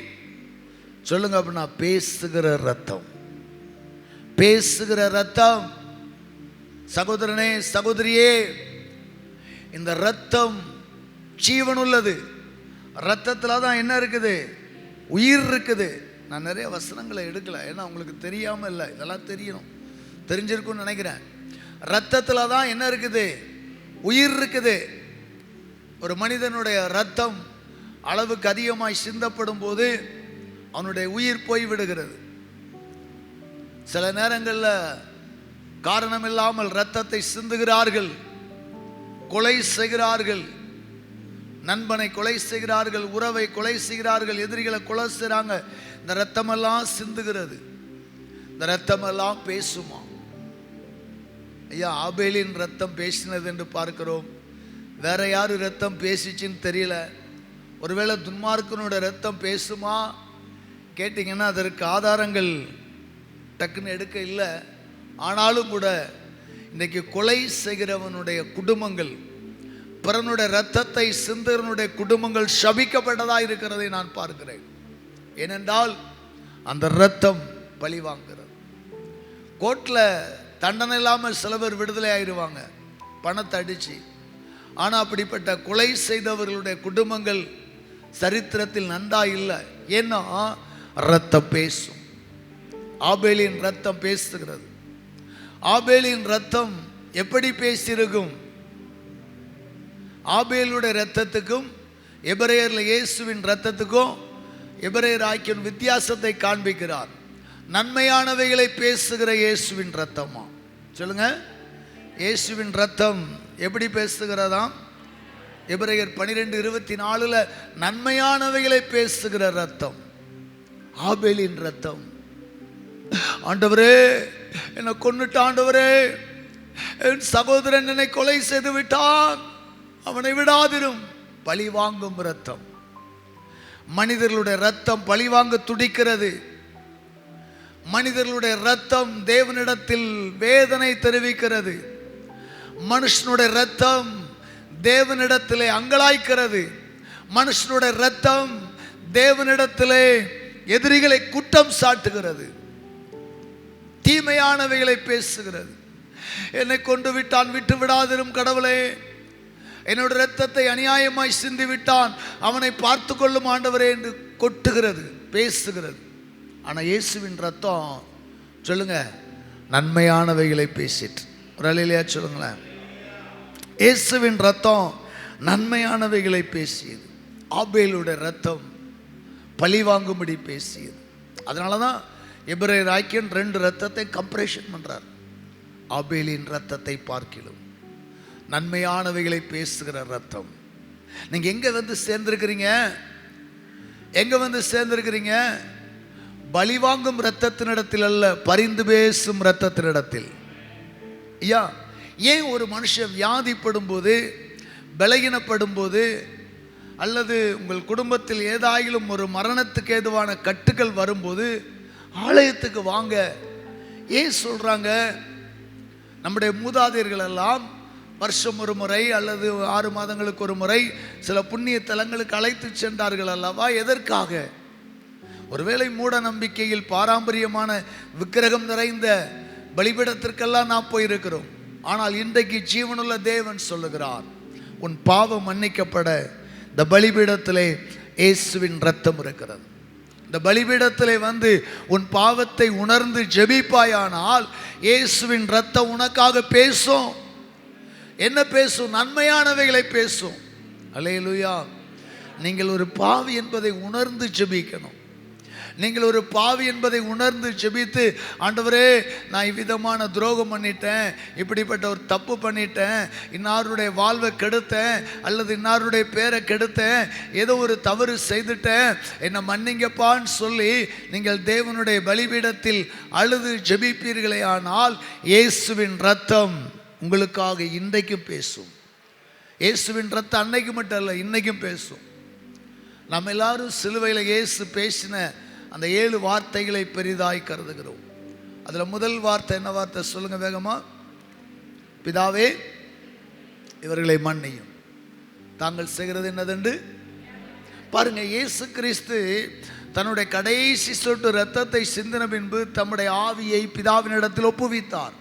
சொல்லுங்க அப்படின்னா, பேசுகிற ரத்தம். பேசுகிற ரத்தம். சகோதரனே, சகோதரியே, இந்த ரத்தம் ஜீவன் உள்ளது. ரத்தத்தில் தான் என்ன இருக்குது? உயிர் இருக்குது. நான் நிறைய வசனங்களை எடுக்கல, ஏன்னா உங்களுக்கு தெரியாமல் இல்லை, இதெல்லாம் தெரியணும், தெரிஞ்சிருக்கும்னு நினைக்கிறேன். ரத்தத்தில் தான் என்ன இருக்குது? உயிர் இருக்குது. ஒரு மனிதனுடைய ரத்தம் அளவுக்கு அதிகமாய் சிந்தப்படும் போது அவனுடைய உயிர் போய்விடுகிறது. சில நேரங்களில் காரணம் இல்லாமல் ரத்தத்தை சிந்துகிறார்கள், கொலை செய்கிறார்கள், நண்பனை கொலை செய்கிறார்கள், உறவை கொலை செய்கிறார்கள், எதிரிகளை கொலை செய்கிறாங்க. இந்த ரத்தமெல்லாம் சிந்துகிறது. இந்த ரத்தமெல்லாம் பேசுமா? ஐயா, ஆபேலின் ரத்தம் பேசினது என்று பார்க்கிறோம். வேற யாரு ரத்தம் பேசிச்சின்னு தெரியல. ஒருவேளை துன்மார்க்கனோட ரத்தம் பேசுமா கேட்டிங்கன்னா அதற்கு ஆதாரங்கள் டக்குன்னு எடுக்க இல்லை. ஆனாலும் கூட இன்றைக்கு கொலை செய்கிறவனுடைய குடும்பங்கள், பிறனுடைய ரத்தத்தை சிந்தனுடைய குடும்பங்கள் சபிக்கப்பட்டதாக இருக்கிறதை நான் பார்க்கிறேன். ஏனென்றால் அந்த ரத்தம் பழி வாங்குகிறது. கோர்ட்டில் தண்டனை இல்லாமல் சில பேர் விடுதலை ஆயிடுவாங்க, பணத்தை அடித்து. ஆனால் அப்படிப்பட்ட கொலை செய்தவர்களுடைய குடும்பங்கள் சரித்திரத்தில் நன்றா இல்லை. ஏன்னா ரத்தம் பேசும். ஆபேலின் ரத்தம் பேசுகிறது. ஆபேலின் ரத்தம் எப்படி பேசியிருக்கும்? ஆபேலுடைய ரத்தத்துக்கும் எபிரேயர்ல இயேசுவின் ரத்தத்துக்கும் எபிரேயர் ஆக்கிய வித்தியாசத்தை காண்பிக்கிறார். நன்மையானவைகளை பேசுகிற இயேசுவின் ரத்தமா? சொல்லுங்க, இயேசுவின் ரத்தம் எப்படி பேசுகிறதாம்? எபிரேயர் 12:24 நன்மையானவைகளை பேசுகிற ரத்தம். ஆபேலின் ரத்தம், ஆண்டவரே என்னை கொன்னுட்ட, ஆண்டவரே என் சகோதரன் என்னை கொலை செய்து விட்டான், அவனை விடாதிரும். பழி வாங்கும் ரத்தம். மனிதர்களுடைய ரத்தம் பழி வாங்க துடிக்கிறது. மனிதர்களுடைய ரத்தம் தேவனிடத்தில் வேதனை தெரிவிக்கிறது. மனுஷனுடைய ரத்தம் தேவனிடத்திலே அங்கலாய்க்கிறது. மனுஷனுடைய ரத்தம் தேவனிடத்திலே எதிரிகளை குற்றம் சாட்டுகிறது, தீமையானவைகளை பேசுகிறது. என்னை கொண்டு விட்டான், விட்டு விடாதிரும் கடவுளே, என்னோட ரத்தத்தை அநியாயமாய் சிந்தி விட்டான், அவனை பார்த்து கொள்ளும் ஆண்டவரே என்று கொட்டுகிறது, பேசுகிறது. ஆனால் இயேசுவின் ரத்தம், சொல்லுங்க, நன்மையானவைகளை பேசிட்டு ஒரு அலையிலையா சொல்லுங்களேன். இயேசுவின் ரத்தம் நன்மையானவைகளை பேசியது. ஆபேலுடைய ரத்தம் பழி வாங்கும்படி பேசியது. அதனால தான் எபிரேயர் ஆக்கியன் 2 ரத்தத்தை கம்பரேஷன் பண்றார். ஆபேலின் ரத்தத்தை பார்க்கிலும் நன்மையானவைகளை பேசுகிற ரத்தம். நீங்க எங்க வந்து சேர்ந்திருக்கிறீங்க? எங்க வந்து சேர்ந்திருக்கிறீங்க? பலி வாங்கும் ரத்தத்தினிடத்தில் அல்ல, பரிந்து பேசும் ரத்தத்தினிடத்தில். ஐயா, ஏன் ஒரு மனுஷன் வியாதிப்படும் போது, பலகீனப்படும் போது அல்லது உங்கள் குடும்பத்தில் ஏதாயிலும் ஒரு மரணத்துக்கு ஏதுவான கட்டுகள் வரும்போது ஆலயத்துக்கு வாங்க. ஏன் சொல்றாங்க? நம்முடைய மூதாதையர்கள் எல்லாம் வருஷம் ஒரு முறை அல்லது 6 மாதங்களுக்கு ஒரு முறை சில புண்ணிய தலங்களுக்கு அழைத்து சென்றார்கள் அல்லவா? எதற்காக? ஒருவேளை மூட நம்பிக்கையில் பாரம்பரியமான விக்கிரகம் நிறைந்த பலிபீடத்திற்கெல்லாம் நாம் போயிருக்கிறோம். ஆனால் இன்றைக்கு ஜீவனுள்ள தேவன் சொல்லுகிறார், உன் பாவம் மன்னிக்கப்பட இந்த பலிபீடத்திலே இயேசுவின் ரத்தம் இருக்கிறது. இந்த பலிபீடத்திலே வந்து உன் பாவத்தை உணர்ந்து ஜெபிப்பாயானால் இயேசுவின் ரத்தம் உனக்காக பேசும். என்ன பேசும்? நன்மையானவைகளை பேசும். அல்லேலூயா. நீங்கள் ஒரு பாவி என்பதை உணர்ந்து ஜெபிக்கணும். நீங்கள் ஒரு பாவி என்பதை உணர்ந்து ஜெபித்து, ஆண்டவரே நான் இவ்விதமான துரோகம் பண்ணிட்டேன், இப்படிப்பட்ட ஒரு தப்பு பண்ணிட்டேன், இன்னாருடைய வாழ்வை கெடுத்தேன் அல்லது இன்னாருடைய பேரை கெடுத்தேன், ஏதோ ஒரு தவறு செய்துட்டேன், என்னை மன்னிங்கப்பான்னு சொல்லி நீங்கள் தேவனுடைய பலிபீடத்தில் அழுது ஜெபிப்பீர்களே ஆனால் இயேசுவின் ரத்தம் உங்களுக்காக இன்றைக்கும் பேசும். இயேசுவின் ரத்தம் அன்னைக்கு மட்டும் அல்ல, இன்னைக்கும் பேசும். நம்ம எல்லாரும் சிலுவையில் இயேசு பேசின அந்த 7 வார்த்தைகளை பெரிதாய் கருதுகிறோம். அதில் முதல் வார்த்தை என்ன வார்த்தை சொல்லுங்க வேகமா? பிதாவே இவர்களை மன்னியும், தாங்கள் செய்கிறது என்னதென்று பாருங்க. இயேசு கிறிஸ்து தன்னுடைய கடைசி சொட்டு இரத்தத்தை சிந்தின பின்பு தம்முடைய ஆவியை பிதாவினிடத்தில் ஒப்புவித்தார்.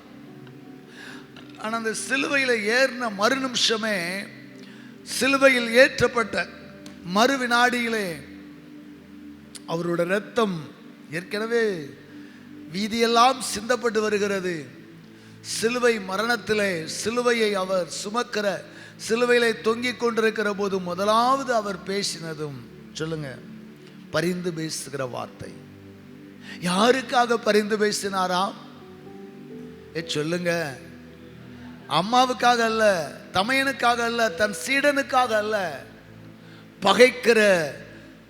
ஆனால் அந்த சிலுவையில் ஏறின மறு நிமிஷமே, சிலுவையில் ஏற்றப்பட்ட மறு வினாடியிலே அவருடைய இரத்தம் ஏற்கனவே வீதியெல்லாம் சிந்தப்பட்டு வருகிறது. சிலுவை மரணத்திலே சிலுவையை அவர் சுமக்கிற, சிலுவையிலே தொங்கிக் கொண்டிருக்கிற போது முதலாவது அவர் பேசினதும் சொல்லுங்க, பரிந்து பேசுகிற வார்த்தை. யாருக்காக பரிந்து பேசினாராம்? சொல்லுங்க. அம்மாவுக்காக அல்ல, தமையனுக்காக அல்ல, தன் சீடனுக்காக அல்ல, பகைக்கிற,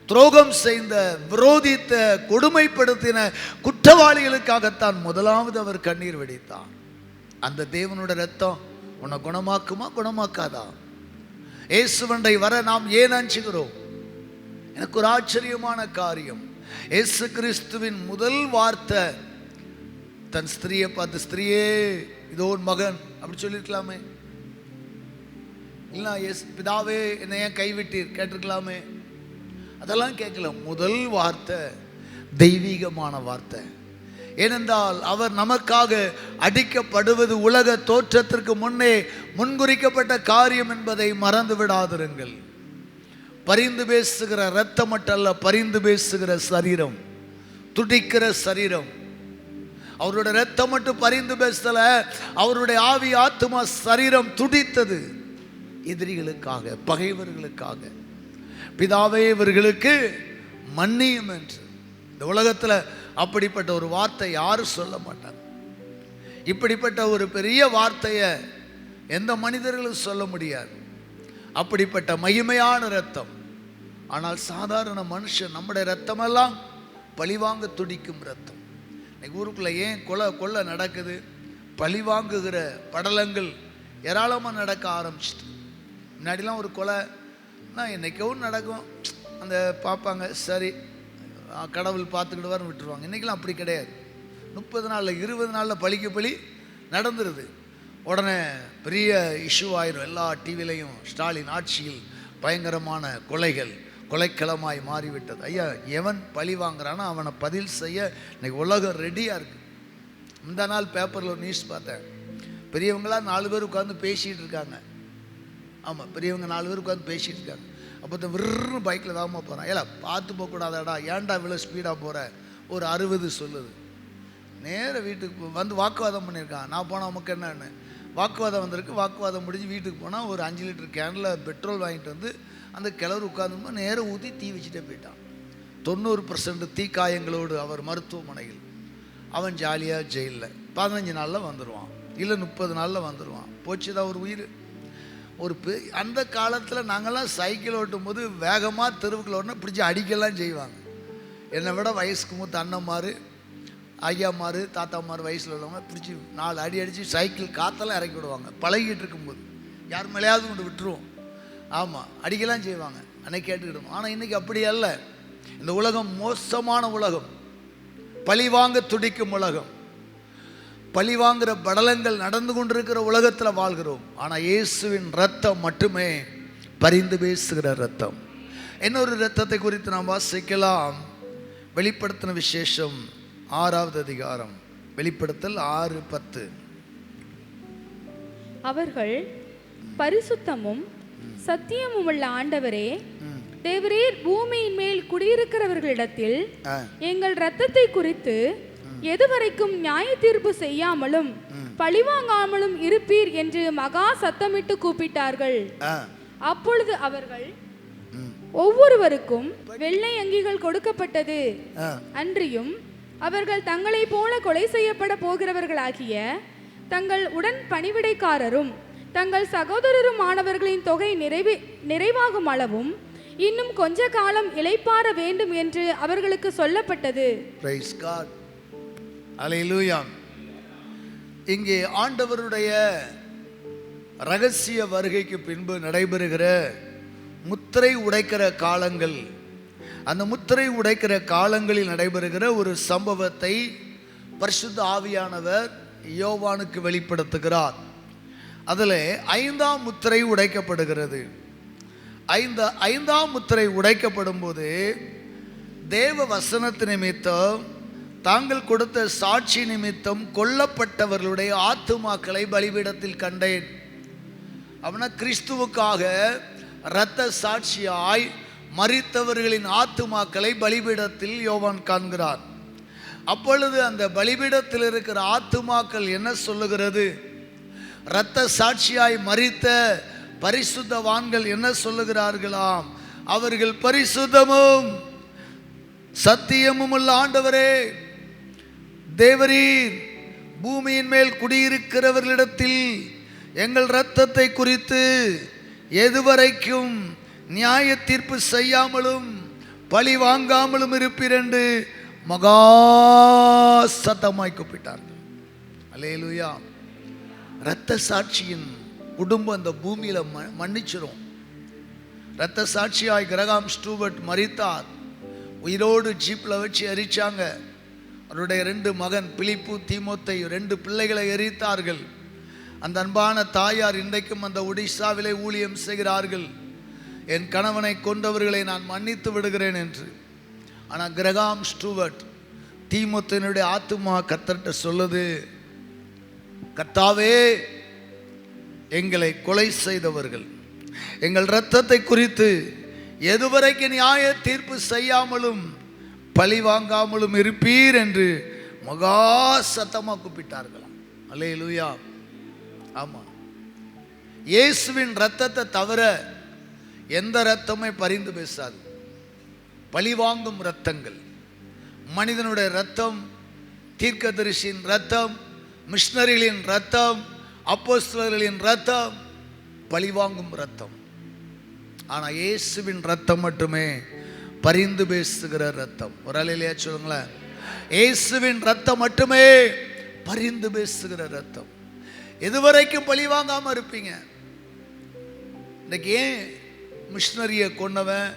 துரோகம் செய்த, விரோதித்த, கொடுமைப்படுத்தின குற்றவாளிகளுக்காகத்தான் முதலாவது அவர் கண்ணீர் வெடித்தார். அந்த தேவனுடைய ரத்தம் உன்னை குணமாக்குமா குணமாக்காதா? இயேசுவண்டை வர நாம் ஏன் அஞ்சுகிறோம்? எனக்கு ஒரு ஆச்சரியமான காரியம். இயேசு கிறிஸ்துவின் முதல் வார்த்தை தன் ஸ்திரியை பார்த்து, ஸ்திரியே இதோ உன் மகன் அப்படி சொல்லிருக்கலாமே? இல்லை, பிதாவே என்னை ஏன் கைவிட்டீர் கேட்டிருக்கலாமே? அதெல்லாம் கேட்கல. முதல் வார்த்தை தெய்வீகமான வார்த்தை. ஏனென்றால் அவர் நமக்காக அடிக்கப்படுவது உலக தோற்றத்திற்கு முன்னே முன்குறிக்கப்பட்ட காரியம் என்பதை மறந்து விடாதிருங்கள். பரிந்து பேசுகிற இரத்தம் மட்டுமல்ல, பரிந்து பேசுகிற சரீரம், துடிக்கிற சரீரம். அவருடைய இரத்தம் மட்டும் பரிந்து பேசல, அவருடைய ஆவி, ஆத்துமா, சரீரம் துடித்தது எதிரிகளுக்காக, பகைவர்களுக்காக. பிதாவே இவர்களுக்கு மன்னியும் என்று. இந்த உலகத்தில் அப்படிப்பட்ட ஒரு வார்த்தை யாரும் சொல்ல மாட்டாங்க. இப்படிப்பட்ட ஒரு பெரிய வார்த்தையை எந்த மனிதர்களும் சொல்ல முடியாது. அப்படிப்பட்ட மகிமையான இரத்தம். ஆனால் சாதாரண மனுஷன், நம்முடைய இரத்தமெல்லாம் பழிவாங்க துடிக்கும் இரத்தம். இன்னைக்கு ஊருக்குள்ளே ஏன் கொலை நடக்குது? பழிவாங்குகிற படலங்கள் ஏராளமாக நடக்க ஆரம்பிச்சிட்டு. முன்னாடிலாம் ஒரு கொலைனா என்னைக்கவும் நடக்கும், அந்த பார்ப்பாங்க, சரி கடவுள் பார்த்துக்கிடுவார்னு விட்டுருவாங்க. இன்றைக்கெலாம் அப்படி கிடையாது. 30 நாளில் 20 நாளில் பழிக்கு பழி நடந்துருது. உடனே பெரிய இஷ்யூ ஆயிரும். எல்லா டிவிலையும் ஸ்டாலின் ஆட்சியில் பயங்கரமான கொலைக்களமாய் மாறிவிட்டது. ஐயா, எவன் பழி வாங்குறானோ அவனை பதில் செய்ய இன்னைக்கு உலகம் ரெடியாக இருக்குது. இந்த நாள் பேப்பரில் ஒரு நியூஸ் பார்த்தேன். பெரியவங்களாம் 4 பேர் உட்காந்து பேசிகிட்டு இருக்காங்க. ஆமாம், பெரியவங்க 4 பேர் உட்காந்து பேசிகிட்டு இருக்காங்க. அப்போ தான் விருன்னு பைக்கில் தாமா போகிறான். ஏலா பார்த்து போகக்கூடாதாடா, ஏன்டா இவ்வளோ ஸ்பீடாக போகிற? ஒரு 60 சொல்லுது. நேர வீட்டுக்கு வந்து வாக்குவாதம் பண்ணியிருக்கான். நான் போனால் நமக்கு என்னன்னு வாக்குவாதம் வந்திருக்கு. வாக்குவாதம் முடிஞ்சு வீட்டுக்கு போனால் ஒரு 5 லிட்டர் கேனில் பெட்ரோல் வாங்கிட்டு வந்து அந்த கிளறு உட்காந்துமா நேரம் ஊற்றி தீ வச்சுட்டே போயிட்டான். 90% தீக்காயங்களோடு அவர் மருத்துவமனையில். அவன் ஜாலியாக ஜெயிலில் 15 நாளில் வந்துடுவான், இல்லை 30 நாளில் வந்துடுவான். போச்சு தான் ஒரு உயிர். ஒரு அந்த காலத்தில் நாங்கள்லாம் சைக்கிள் ஓட்டும் போது வேகமாக தெருவுக்குள்ள ஓட்டினா பிடிச்சி அடிக்கலாம் செய்வாங்க. என்னை விட வயசுக்கு மூத்த அண்ணன்மார், ஐயாமார், தாத்தாமார் வயசில் உள்ளவங்க பிடிச்சி 4 அடி அடித்து சைக்கிள் காற்றெல்லாம் இறக்கி விடுவாங்க. பழகிட்டு இருக்கும்போது யார் மேலேயாவது கொண்டு விட்டுருவோம். ஆமாம், அடிக்கலாம் செய்வாங்க. அன்னைக்கு கேட்டுக்கிட்டோம். ஆனால் இன்னைக்கு அப்படி அல்ல. இந்த உலகம் மோசமான உலகம், பழிவாங்க துடிக்கும் உலகம், பழிவாங்குற படலங்கள் நடந்து கொண்டிருக்கிற உலகத்தில் வாழ்கிறோம். ஆனால் இயேசுவின் ரத்தம் மட்டுமே பரிந்து பேசுகிற ரத்தம். இன்னொரு ரத்தத்தை குறித்து நாம் வாசிக்கலாம். வெளிப்படுத்தின விசேஷம் 6வது அதிகாரம், வெளிப்படுத்தல் 6:10. அவர்கள் பரிசுத்தமும் சத்தியமும் உள்ள ஆண்டவரே, தேவரீர் பூமியின் மேல் குடியிருக்கிறவர்களிடத்தில் எங்கள் இரத்தத்தை குறித்து எதுவரைக்கும் நியாய தீர்ப்பு செய்யாமலும் பழிவாங்காமலும் இருப்பீர் என்று மகா சத்தமிட்டு கூப்பிட்டார்கள். அப்பொழுது அவர்கள் ஒவ்வொருவருக்கும் வெள்ளை அங்கிகள் கொடுக்கப்பட்டது. அன்றியும் அவர்கள் தங்களை போல கொலை செய்யப்பட போகிறவர்களாகிய தங்கள் உடன் பணிவிடைக்காரரும் தங்கள் சகோதரரும் ஆனவர்களின் தொகை நிறைவாகும் அளவும் இன்னும் கொஞ்ச காலம் இளைப்பாற வேண்டும் என்று அவர்களுக்கு சொல்லப்பட்டது. பிரைஸ் காட், அல்லேலூயா. இங்கே ஆண்டவருடைய இரகசிய வருகைக்கு பின்பு நடைபெறுகிற முத்திரை உடைக்கிற காலங்கள், அந்த முத்திரை உடைக்கிற காலங்களில் நடைபெறுகிற ஒரு சம்பவத்தை பரிசுத்த ஆவியானவர் யோவானுக்கு வெளிப்படுத்துகிறார். அதில் 5ஆம் முத்திரை உடைக்கப்படுகிறது. ஐந்தாம் முத்திரை உடைக்கப்படும் போது தேவ வசனத்து நிமித்தம், தாங்கள் கொடுத்த சாட்சி நிமித்தம் கொல்லப்பட்டவர்களுடைய ஆத்துமாக்களை பலிபீடத்தில் கண்டேன். அவன கிறிஸ்துவுக்காக இரத்த சாட்சியாய் மரித்தவர்களின் ஆத்துமாக்களை பலிபீடத்தில் யோவான் காண்கிறார். அப்பொழுது அந்த பலிபீடத்தில் இருக்கிற ஆத்துமாக்கள் என்ன சொல்லுகிறது? இரத்த சாட்சியாய் மரித்த பரிசுத்தவான்கள் என்ன சொல்லுகிறார்களாம்? அவர்கள் பரிசுத்தமும் சத்தியமும் உள்ள ஆண்டவரே, தேவரீர் பூமியின் மேல் குடியிருக்கிறவர்களிடத்தில் எங்கள் இரத்தத்தை குறித்து எதுவரைக்கும் நியாய தீர்ப்பு செய்யாமலும் பழி வாங்காமலும் இருப்பீர் என்று மகா சத்தமாய் கூப்பிட்டார்கள். அல்லேலூயா. இரத்த சாட்சியின் குடும்பம் அந்த பூமியில மன்னிச்சிரும். இரத்த சாட்சியாய் கிரகாம் ஸ்டூவர்ட் மரித்தார். உயிரோடு ஜீப்ல வச்சு எரிச்சாங்க. அவருடைய 2 மகன் பிலிப்பு, தீமோத்தேயு 2 பிள்ளைகளை எரித்தார்கள். அந்த அன்பான தாயார் இன்றைக்கும் அந்த ஒடிசாவிலே ஊழியம் செய்கிறார்கள். என் கணவனை கொண்டவர்களை நான் மன்னித்து விடுகிறேன் என்று. ஆனால் கிரகாம் ஸ்டூவர்ட் தீமோத்தேயுடைய ஆத்துமா கர்த்தர்கிட்ட சொல்லுது, கர்த்தாவே, எங்களை கொலை செய்தவர்கள் எங்கள் இரத்தத்தை குறித்து எதுவரைக்கு நியாய தீர்ப்பு செய்யாமலும் பழி வாங்காமலும் இருப்பீர் என்று மகா சத்தமாக கூப்பிட்டார்களாம். அல்லேலூயா. ஆமாம், இயேசுவின் இரத்தத்தை தவிர எந்த இரத்தமே பரிந்து பேசாது. பழி வாங்கும் இரத்தங்கள், மனிதனுடைய இரத்தம், தீர்க்கதரிசியின் இரத்தம், மிஷனரிகளின் இரத்தம், அப்போஸ்தலர்களின் இரத்தம் பழிவாங்கும் இரத்தம். ஆனால் இயேசுவின் இரத்தம் மட்டுமே பரிந்து பேசுகிற இரத்தம். ஒரு அலையிலேயே சொல்லுங்களேன், இயேசுவின் இரத்தம் மட்டுமே பரிந்து பேசுகிற இரத்தம். எதுவரைக்கும் பழி வாங்காம இருப்பீங்க? இன்னைக்கு ஏன் மிஷனரியை கொண்டவன்,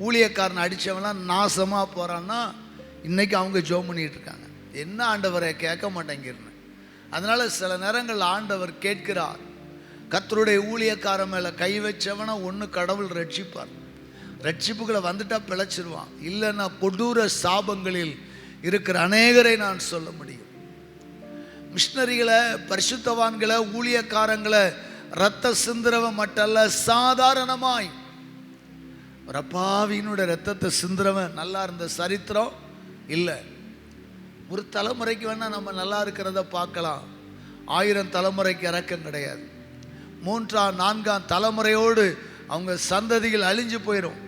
ஊழியக்காரனை அடித்தவன்லாம் நாசமாக போகிறான்னா, இன்னைக்கு அவங்க ஜோம் பண்ணிட்டு இருக்காங்க. என்ன ஆண்டவரை கேட்க மாட்டேங்கிறேன்னு. அதனால சில நேரங்கள் ஆண்டவர் கேட்கிறார், கர்த்தருடைய ஊழியக்கார மேலே கை வச்சவனை ஒன்று கடவுள் ரட்சிப்பார். ரட்சிப்புகளை வந்துட்டா பிழைச்சிருவான். இல்லைன்னா கொடூர சாபங்களில் இருக்கிற அநேகரை நான் சொல்ல முடியும். மிஷனரிகளை, பரிசுத்தவான்களை, ஊழியக்காரங்களை ரத்த சிந்துறவன் மட்டுமல்ல, சாதாரணமாய் ஒரு அப்பாவியினுடைய ரத்தத்தை சிந்துறவன் நல்லா இருந்த சரித்திரம் இல்லை. ஒரு தலைமுறைக்கு வேணா நம்ம நல்லா இருக்கிறத பார்க்கலாம். 1000 தலைமுறைக்கு இறக்கம் கிடையாது. 3ஆம் 4ஆம் தலைமுறையோடு அவங்க சந்ததிகள் அழிஞ்சு போயிடும்.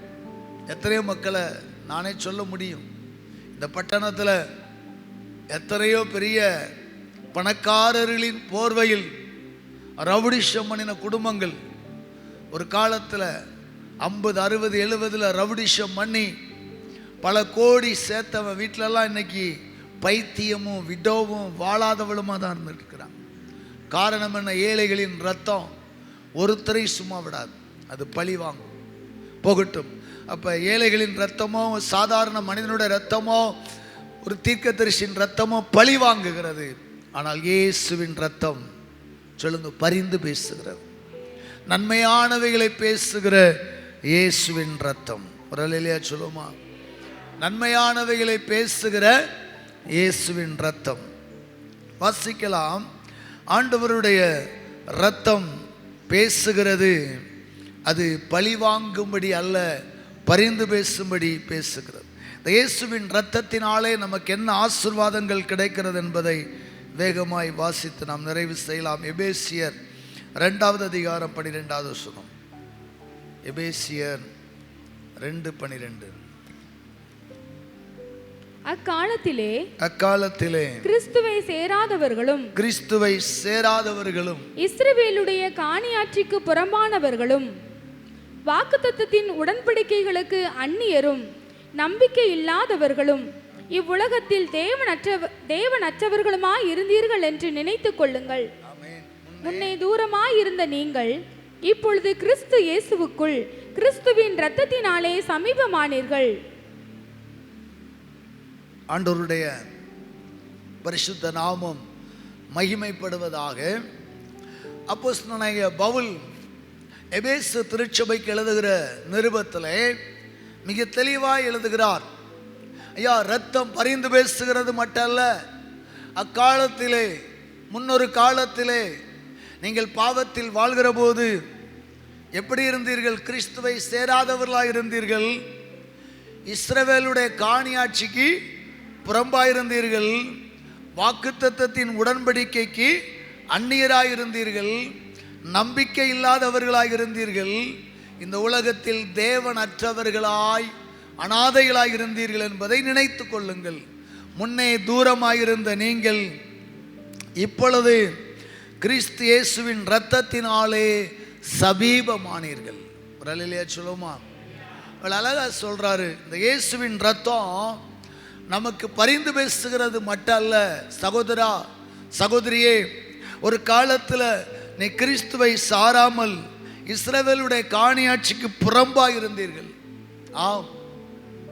எத்தனையோ மக்களை நானே சொல்ல முடியும். இந்த பட்டணத்தில் எத்தனையோ பெரிய பணக்காரர்களின் போர்வையில் ரவுடிஷம் பண்ணின குடும்பங்கள் ஒரு காலத்தில் 50, 60, 70 ரவுடிஷம் பண்ணி பல கோடி சேர்த்தவன் வீட்டிலலாம் இன்னைக்கு பைத்தியமும் விடோவும் வாழாதவளுமா தான் இருந்துருக்கிறாங்க. காரணம் என்ன? ஏழைகளின் ரத்தம் ஒருத்தரை சும்மா விடாது, அது பழி வாங்கும். போகட்டும். அப்போ ஏழைகளின் இரத்தமோ சாதாரண மனிதனுடைய இரத்தமோ ஒரு தீர்க்கதரிசியின் இரத்தமோ பழி வாங்குகிறது. ஆனால் இயேசுவின் இரத்தம் சொல்லுங்க பரிந்து பேசுகிறது. நன்மையானவைகளை பேசுகிற இயேசுவின் இரத்தம். ஒரு அல்லேலூயா சொல்லுமா? நன்மையானவைகளை பேசுகிற இயேசுவின் இரத்தம். வாசிக்கலாம். ஆண்டவருடைய இரத்தம் பேசுகிறது. அது பழி வாங்கும்படி அல்ல, பரிந்து பேசும்படி பேசுகிறது. இந்த இயேசுவின் இரத்தத்தினாலே நமக்கு என்ன ஆசீர்வாதங்கள் கிடைக்கிறது என்பதை வேகமாய் வாசித்து நாம் நிறைவு செய்யலாம். எபேசியர் 2வது அதிகாரம் 12வது வசனம். எபேசியர் 2:12. அக்காலத்திலே கிறிஸ்துவை சேராதவர்களும் இஸ்ரவேலுடைய காணியாட்சிக்கு புறம்பானவர்களும் வாக்குத்தத்தத்தின் உடன்படிக்கைகளுக்கு அந்நியரும் நம்பிக்கை இல்லாதவர்களும் இவ்வுலகத்தில் தேவனற்றவர்களுமாய் இருந்தீர்கள் என்று நினைத்துக் கொள்ளுங்கள். முன்னே தூரமாய் இருந்த நீங்கள் இப்பொழுது கிறிஸ்து இயேசுவுக்குள் கிறிஸ்துவின் இரத்தத்தினாலே சமீபமானீர்கள். ஆண்டவருடைய பரிசுத்த நாமம் மகிமைப்படுவதாக. அப்போஸ்தலனாகிய பவுல் எபேசு திருச்சபைக்கு எழுதுகிற நிருபத்திலே மிக தெளிவாய் எழுதுகிறார். ஐயா, இரத்தம் பரிந்து பேசுகிறது மட்டுமல்ல, அக்காலத்திலே முன்னொரு காலத்திலே நீங்கள் பாவத்தில் வாழ்கிற போது எப்படி இருந்தீர்கள்? கிறிஸ்துவை சேராதவர்களாக இருந்தீர்கள். இஸ்ரவேலுடைய காணியாட்சிக்கு புறம்பாயிருந்தீர்கள். வாக்குத்தத்தத்தின் உடன்படிக்கைக்கு அந்நியராயிருந்தீர்கள். நம்பிக்கை இல்லாதவர்களாக இருந்தீர்கள். இந்த உலகத்தில் தேவன் அற்றவர்களாய் அனாதைகளாய் இருந்தீர்கள் என்பதை நினைத்து கொள்ளுங்கள். முன்னே தூரமாயிருந்த நீங்கள் இப்பொழுது கிறிஸ்து இயேசுவின் இரத்தத்தினாலே சமீபமானீர்கள். ஒரு அல்லேலூயா சொல்லுமா? அழகா சொல்றாரு. இந்த இயேசுவின் இரத்தம் நமக்கு பரிந்து பேசுகிறது மட்டுமல்ல, சகோதரா சகோதரியே, ஒரு காலத்தில் நீ கிறிஸ்துவை சாராமல் இஸ்ரவேலுடைய காணியாட்சிக்கு புறம்பாக இருந்தீர்கள். ஆம்,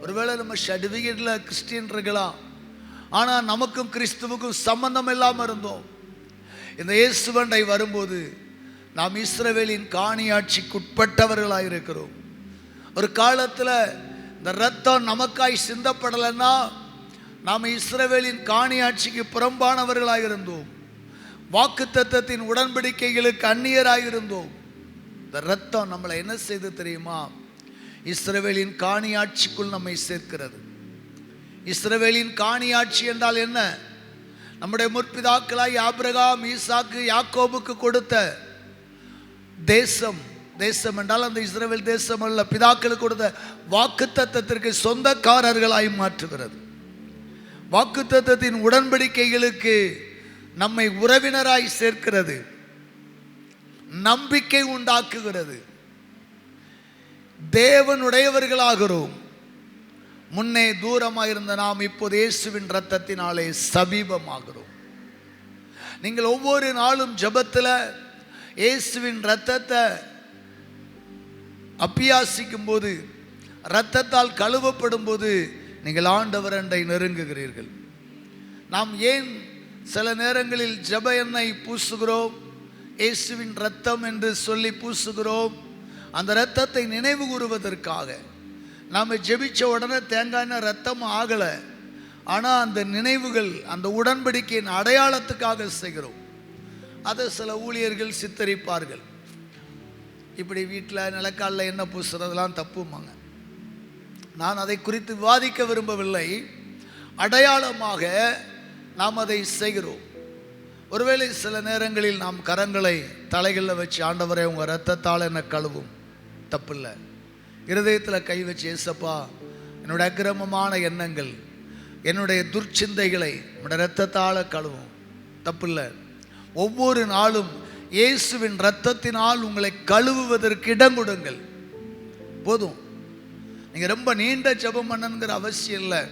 ஒருவேளை நம்ம சர்டிஃபிகேட்டில் கிறிஸ்டியன் இருக்கலாம், ஆனால் நமக்கும் கிறிஸ்துவுக்கும் சம்பந்தம் இல்லாமல் இருந்தோம். இந்த இயேசுவண்டை வரும்போது நாம் இஸ்ரவேலின் காணியாட்சிக்கு உட்பட்டவர்களாக இருக்கிறோம். ஒரு காலத்தில் இந்த இரத்தம் நமக்காய் சிந்தப்படலைன்னா நாம் இஸ்ரவேலின் காணியாட்சிக்கு புறம்பானவர்களாக இருந்தோம். வாக்குத்தத்தத்தின் உடன்படிக்கைகளுக்கு அந்நியராக இருந்தோம். இந்த இரத்தம் நம்மளை என்ன செய்து தெரியுமா? இஸ்ரவேலின் காணியாட்சிக்குள் நம்மை சேர்க்கிறது. இஸ்ரவேலின் காணியாட்சி என்றால் என்ன? நம்முடைய முற்பிதாக்களாய் ஆபிரகாம், ஈசாக்கு, யாக்கோபுக்கு கொடுத்த தேசம். தேசம் என்றால் அந்த இஸ்ரவேல் தேசம் அல்ல, பிதாக்களுக்கு கொடுத்த வாக்குத்தத்தத்திற்கு சொந்தக்காரர்களாய் மாற்றுகிறது. வாக்குத்தத்தத்தின் உடன்படிக்கைகளுக்கு நம்மை உறவினராய் சேர்க்கிறது. நம்பிக்கை உண்டாக்குகிறது. தேவனுடையவர்களாகிறோம். முன்னே தூரமாக இருந்த நாம் இப்போது இயேசுவின் இரத்தத்தினாலே சமீபமாகிறோம். நீங்கள் ஒவ்வொரு நாளும் ஜெபத்தில் இயேசுவின் இரத்தத்தை அபியாசிக்கும் போது, இரத்தத்தால் கழுவப்படும் போது நீங்கள் ஆண்டவர் அண்டை நெருங்குகிறீர்கள். நாம் ஏன் சில நேரங்களில் ஜெப எண்ணெய் பூசுகிறோம்? இயேசுவின் இரத்தம் என்று சொல்லி பூசுகிறோம். அந்த இரத்தத்தை நினைவு கூறுவதற்காக. நாம் ஜெபிச்ச உடனே தேங்காய் ரத்தம் ஆகலை, ஆனால் அந்த நினைவுகள், அந்த உடன்படிக்கையின் அடையாளத்துக்காக செய்கிறோம். அதை சில ஊழியர்கள் சித்தரிப்பார்கள். இப்படி வீட்டில் நிலக்காலில் என்ன பூசுறதெல்லாம் தப்புமாங்க. நான் அதை குறித்து விவாதிக்க விரும்பவில்லை. அடையாளமாக நாம் அதை செய்கிறோம். ஒருவேளை சில நேரங்களில் நாம் கரங்களை தலைகளில் வச்சு, ஆண்டவரே உங்கள் இரத்தத்தால் என்ன கழுவும், தப்பில்லை. இருதயத்தில் கை வச்சு, ஏசப்பா என்னுடைய அக்கிரமமான எண்ணங்கள், என்னுடைய துர்ச்சிந்தைகளை என்னுடைய இரத்தத்தால் கழுவும், தப்பில்லை. ஒவ்வொரு நாளும் இயேசுவின் இரத்தத்தினால் உங்களை கழுவுவதற்கு இடம் கொடுங்கள். போதும். நீங்கள் ரொம்ப நீண்ட ஜெபம் பண்ணணுங்கிற அவசியம் இல்லை.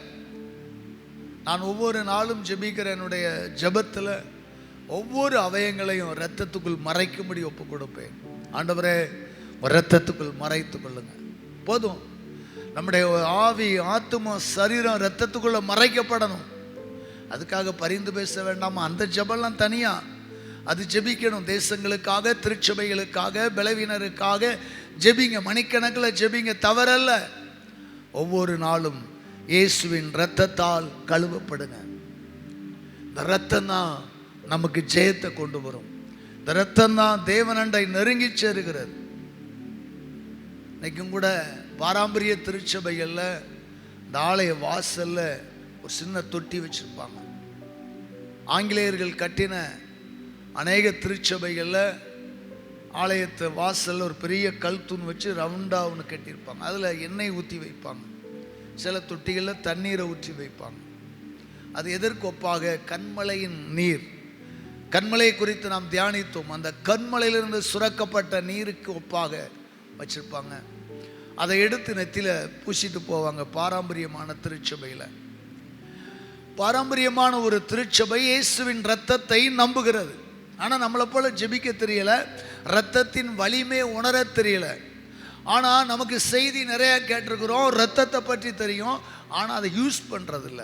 நான் ஒவ்வொரு நாளும் ஜெபிக்கிற என்னுடைய ஜெபத்தில் ஒவ்வொரு அவயங்களையும் இரத்தத்துக்குள் மறைக்கும்படி ஒப்பு கொடுப்பேன். ஆண்டவரே இரத்தத்துக்குள் மறைத்து கொள்ளுங்க. போதும். நம்முடைய ஆவி, ஆத்துமா, சரீரம் இரத்தத்துக்குள்ள மறைக்கப்படணும். அதுக்காக பரிந்து பேச வேண்டாமா? அந்த ஜெபம்லாம் தனியா, அது ஜெபிக்கணும். தேசங்களுக்காக, திருச்சபைகளுக்காக, பலவீனருக்காக ஜெபிங்க, மணிக்கணக்கில் ஜெபிங்க, தவறல்ல. ஒவ்வொரு நாளும் இயேசுவின் இரத்தத்தால் கழுவப்படுங்க. இந்த இரத்தம் தான் நமக்கு ஜெயத்தை கொண்டு வரும். இந்த இரத்தம் தான் தேவனண்டை நெருங்கி சேருகிறது. இன்னைக்கும் கூட பாரம்பரிய திருச்சபைகளில் இந்த ஆலய வாசலில் ஒரு சின்ன தொட்டி வச்சுருப்பாங்க. ஆங்கிலேயர்கள் கட்டின அநேக திருச்சபைகளில் ஆலயத்தை வாசலில் ஒரு பெரிய கல் தூண் வச்சு ரவுண்டாக ஒன்று கட்டியிருப்பாங்க. அதில் எண்ணெய் ஊற்றி வைப்பாங்க. சில தொட்டிகளில் தண்ணீரை ஊற்றி வைப்பாங்க. அது எதற்கு ஒப்பாக? கண்மலையின் நீர். கண்மலை குறித்து நாம் தியானித்தோம். அந்த கண்மலையிலிருந்து சுரக்கப்பட்ட நீருக்கு ஒப்பாக வச்சிருப்பாங்க. அதை எடுத்து நெத்தியில் பூசிட்டு போவாங்க. பாரம்பரியமான திருச்சபையில், பாரம்பரியமான ஒரு திருச்சபை இயேசுவின் இரத்தத்தை நம்புகிறது. ஆனால் நம்மளை போல ஜெபிக்க தெரியல, இரத்தத்தின் வலிமை உணர தெரியல. ஆனால் நமக்கு செய்தி நிறையா கேட்டிருக்கிறோம், இரத்தத்தை பற்றி தெரியும், ஆனால் அதை யூஸ் பண்ணுறதில்ல.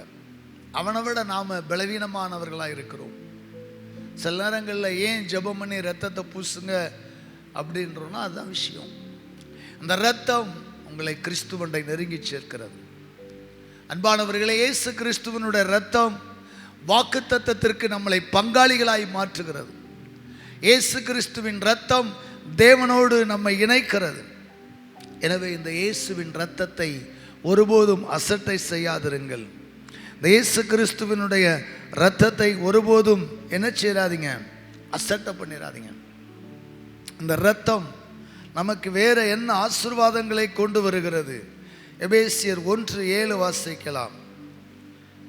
அவனை விட நாம் பலவீனமானவர்களாக இருக்கிறோம். சில நேரங்களில் ஏன் ஜெபம் பண்ணி இரத்தத்தை பூசுங்க அப்படின்றோன்னா அதுதான் விஷயம். அந்த இரத்தம் உங்களை கிறிஸ்துவண்டை நெருங்கி சேர்க்கிறது. அன்பானவர்களே, இயேசு கிறிஸ்துவனுடைய இரத்தம் வாக்குத்தத்தத்திற்கு நம்மளை பங்காளிகளாய் மாற்றுகிறது. இயேசு கிறிஸ்துவின் இரத்தம் தேவனோடு நம்மை இணைக்கிறது. எனவே இந்த இயேசுவின் இரத்தத்தை ஒருபோதும் அசட்டை செய்யாதிருங்கள். இந்த இயேசு கிறிஸ்துவனுடைய இரத்தத்தை ஒருபோதும் என்ன செய்யாதீங்க? அசட்டை பண்ணிடாதீங்க. இந்த இரத்தம் நமக்கு வேற என்ன ஆசீர்வாதங்களை கொண்டு வருகிறது? எபேசியர் 1:7 வாசிக்கலாம்.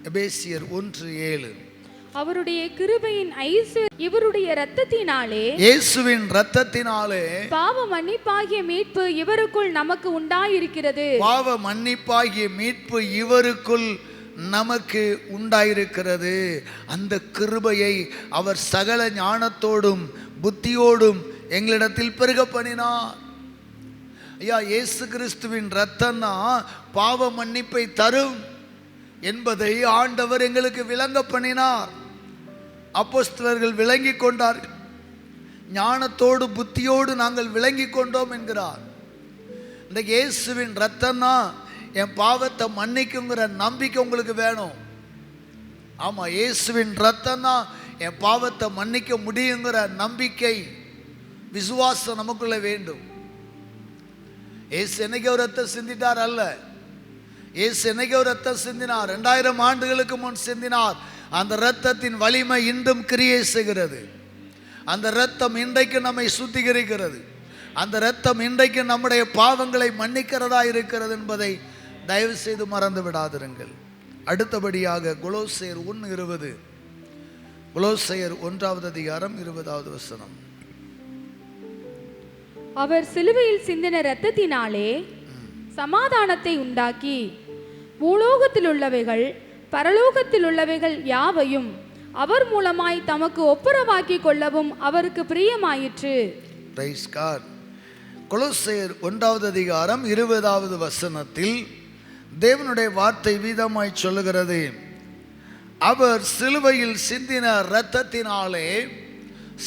எபேசியர் 1:7. அவருடைய கிருபையின் ஐஸ்வர்யம் இவருடைய இரத்தத்தினாலே, இயேசுவின் இரத்தத்தினாலே பாவ மன்னிப்பாகிய மீட்பு இவருக்குள் நமக்கு உண்டாயிருக்கிறது. பாவ மன்னிப்பாகிய மீட்பு இவருக்குள் நமக்கு உண்டாயிருக்கிறது. அந்த கிருபையை அவர் சகல ஞானத்தோடும் புத்தியோடும் எங்களிடத்தில் பெருக பண்ணினார். ஐயா, இயேசு கிறிஸ்துவின் இரத்தம் தான் பாவ மன்னிப்பை தரும் என்பதை ஆண்டவர் எங்களுக்கு விளங்க பண்ணினார். அப்போஸ்தலர்கள் விளங்கி கொண்டார்கள். ஞானத்தோடு புத்தியோடு நாங்கள் விளங்கி கொண்டோம் என்கிறார். இன்றைக்கு இயேசுவின் இரத்தம் தான் என் பாவத்தை மன்னிக்குங்கிற நம்பிக்கை உங்களுக்கு வேணும். ஆமாம், இயேசுவின் இரத்தம் தான் என் பாவத்தை மன்னிக்க முடியுங்கிற நம்பிக்கை, விசுவாசம் நமக்குள்ள வேண்டும். இயேசு என்னைக்கு ஒரு ரத்தம் சிந்திட்டார் அல்ல. இயேசு என்னைக்கு ஒரு ரத்தம் சிந்தினார்? 2000 ஆண்டுகளுக்கு முன் சிந்தினார். அந்த இரத்தத்தின் வலிமை இன்றும் கிரியை செய்கிறது. அந்த இரத்தம் இன்றைக்கு நம்மை சுத்திகரிக்கிறது. அந்த இரத்தம் இன்றைக்கு நம்முடைய பாவங்களை மன்னிக்கிறதா இருக்கிறது என்பதை தயவு செய்து மறந்து விடாதிருங்கள். அடுத்தபடியாக கொலோசையர் 1:20. கொலோசையர் 1:20. அவர் சிலுவையில் சிந்தின இரத்தத்தினாலே சமாதானத்தை உண்டாக்கி பூலோகத்தில் உள்ளவைகள் பரலோகத்தில் உள்ளவைகள் யாவையும் அவர் மூலமாய் தமக்கு ஒப்புரவாக்கி கொள்ளவும் அவருக்கு பிரியமாயிற்று. Price God. கொலோசையர் 1:20 தேவனுடைய வார்த்தை வீதமாய் சொல்லுகிறது, அவர் சிலுவையில் சிந்தின இரத்தத்தினாலே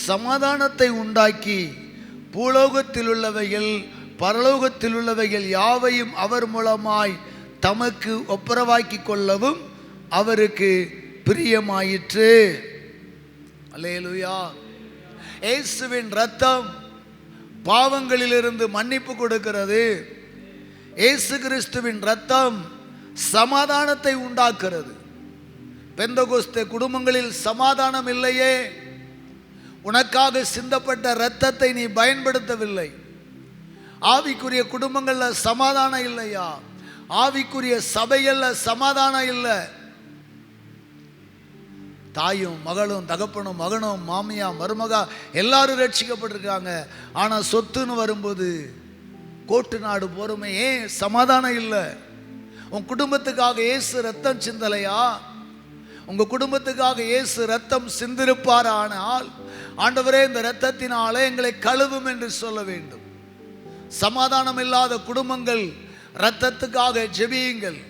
சமாதானத்தை உண்டாக்கி பூலோகத்தில் உள்ளவைகள் பரலோகத்தில் உள்ளவைகள் யாவையும் அவர் மூலமாய் தமக்கு ஒப்புரவாக்கி கொள்ளவும் அவருக்கு பிரியமாயிற்று. அல்லேலூயா. இயேசுவின் இரத்தம் பாவங்களிலிருந்து மன்னிப்பு கொடுக்கிறது. இயேசு கிறிஸ்துவின் இரத்தம் சமாதானத்தை உண்டாக்குறது. பெந்தகோஸ்தே குடும்பங்களில் சமாதானம் இல்லையே, உனக்காக சிந்தப்பட்ட இரத்தத்தை நீ பயன்படுத்தவில்லை. ஆவிக்குரிய குடும்பங்களில் சமாதானம் இல்லையா? ஆவிக்குரிய சபைகளில் சமாதானம் இல்லை. தாயும் மகளும் தகப்பனும் மகனும் மாமியா மருமகா எல்லாரும் ரட்சிக்கப்பட்டிருக்காங்க. ஆனால் சொத்துன்னு வரும்போது கோட்டு நாடு போறோமே, ஏன் சமாதானம் இல்லை? உன் குடும்பத்துக்காக இயேசு ரத்தம் சிந்தலையா? உங்க குடும்பத்துக்காக இயேசு ரத்தம் சிந்திருப்பார். ஆனால் ஆண்டவரே, இந்த இரத்தத்தினாலே எங்களை கழுவும் என்று சொல்ல வேண்டும். சமாதானம் இல்லாத குடும்பங்கள் இரத்தத்துக்காக ஜெபியுங்கள்.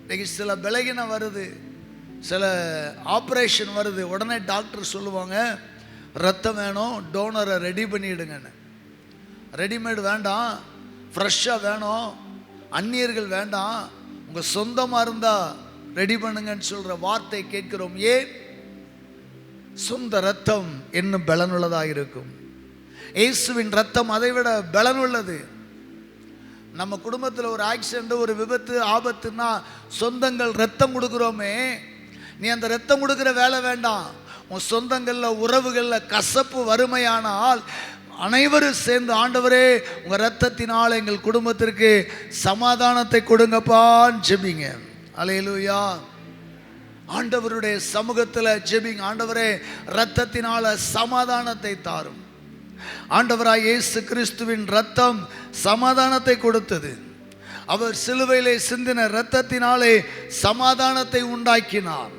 இன்னைக்கு சில பலகீனம் வருது, சில ஆப்ரேஷன் வருது, உடனே டாக்டர் சொல்லுவாங்க ரத்தம் வேணும், டோனரை ரெடி பண்ணிடுங்கன்னு. ரெடிமேட் வேண்டாம், ஃப்ரெஷ்ஷாக வேணும், அந்நியர்கள் வேண்டாம், உங்கள் சொந்தமாக இருந்தால் ரெடி பண்ணுங்கன்னு சொல்கிற வார்த்தை கேட்கிறோம். ஏன்? சொந்த ரத்தம் இன்னும் பலனுள்ளதாக இருக்கும். இயேசுவின் ரத்தம் அதை விட பலனுள்ளது. நம்ம குடும்பத்தில் ஒரு ஆக்சிடென்ட், ஒரு விபத்து, ஆபத்துன்னா சொந்தங்கள் ரத்தம் கொடுக்குறோமே, நீ அந்த ரத்தம் கொடுக்குற வேலை வேண்டாம். உன் சொந்தங்களில் உறவுகளில் கசப்பு வறுமையானால் அனைவரும் சேர்ந்து ஆண்டவரே உங்கள் ரத்தத்தினால் எங்கள் குடும்பத்திற்கு சமாதானத்தை கொடுங்கப்பான்னு ஜெபிங்க. அல்லேலூயா. ஆண்டவருடைய சமூகத்தில் ஜெபிங்க. ஆண்டவரே இரத்தத்தினால சமாதானத்தை தாரும். ஆண்டவராய் இயேசு கிறிஸ்துவின் இரத்தம் சமாதானத்தை கொடுத்தது. அவர் சிலுவையிலே சிந்தின இரத்தத்தினாலே சமாதானத்தை உண்டாக்கினார்.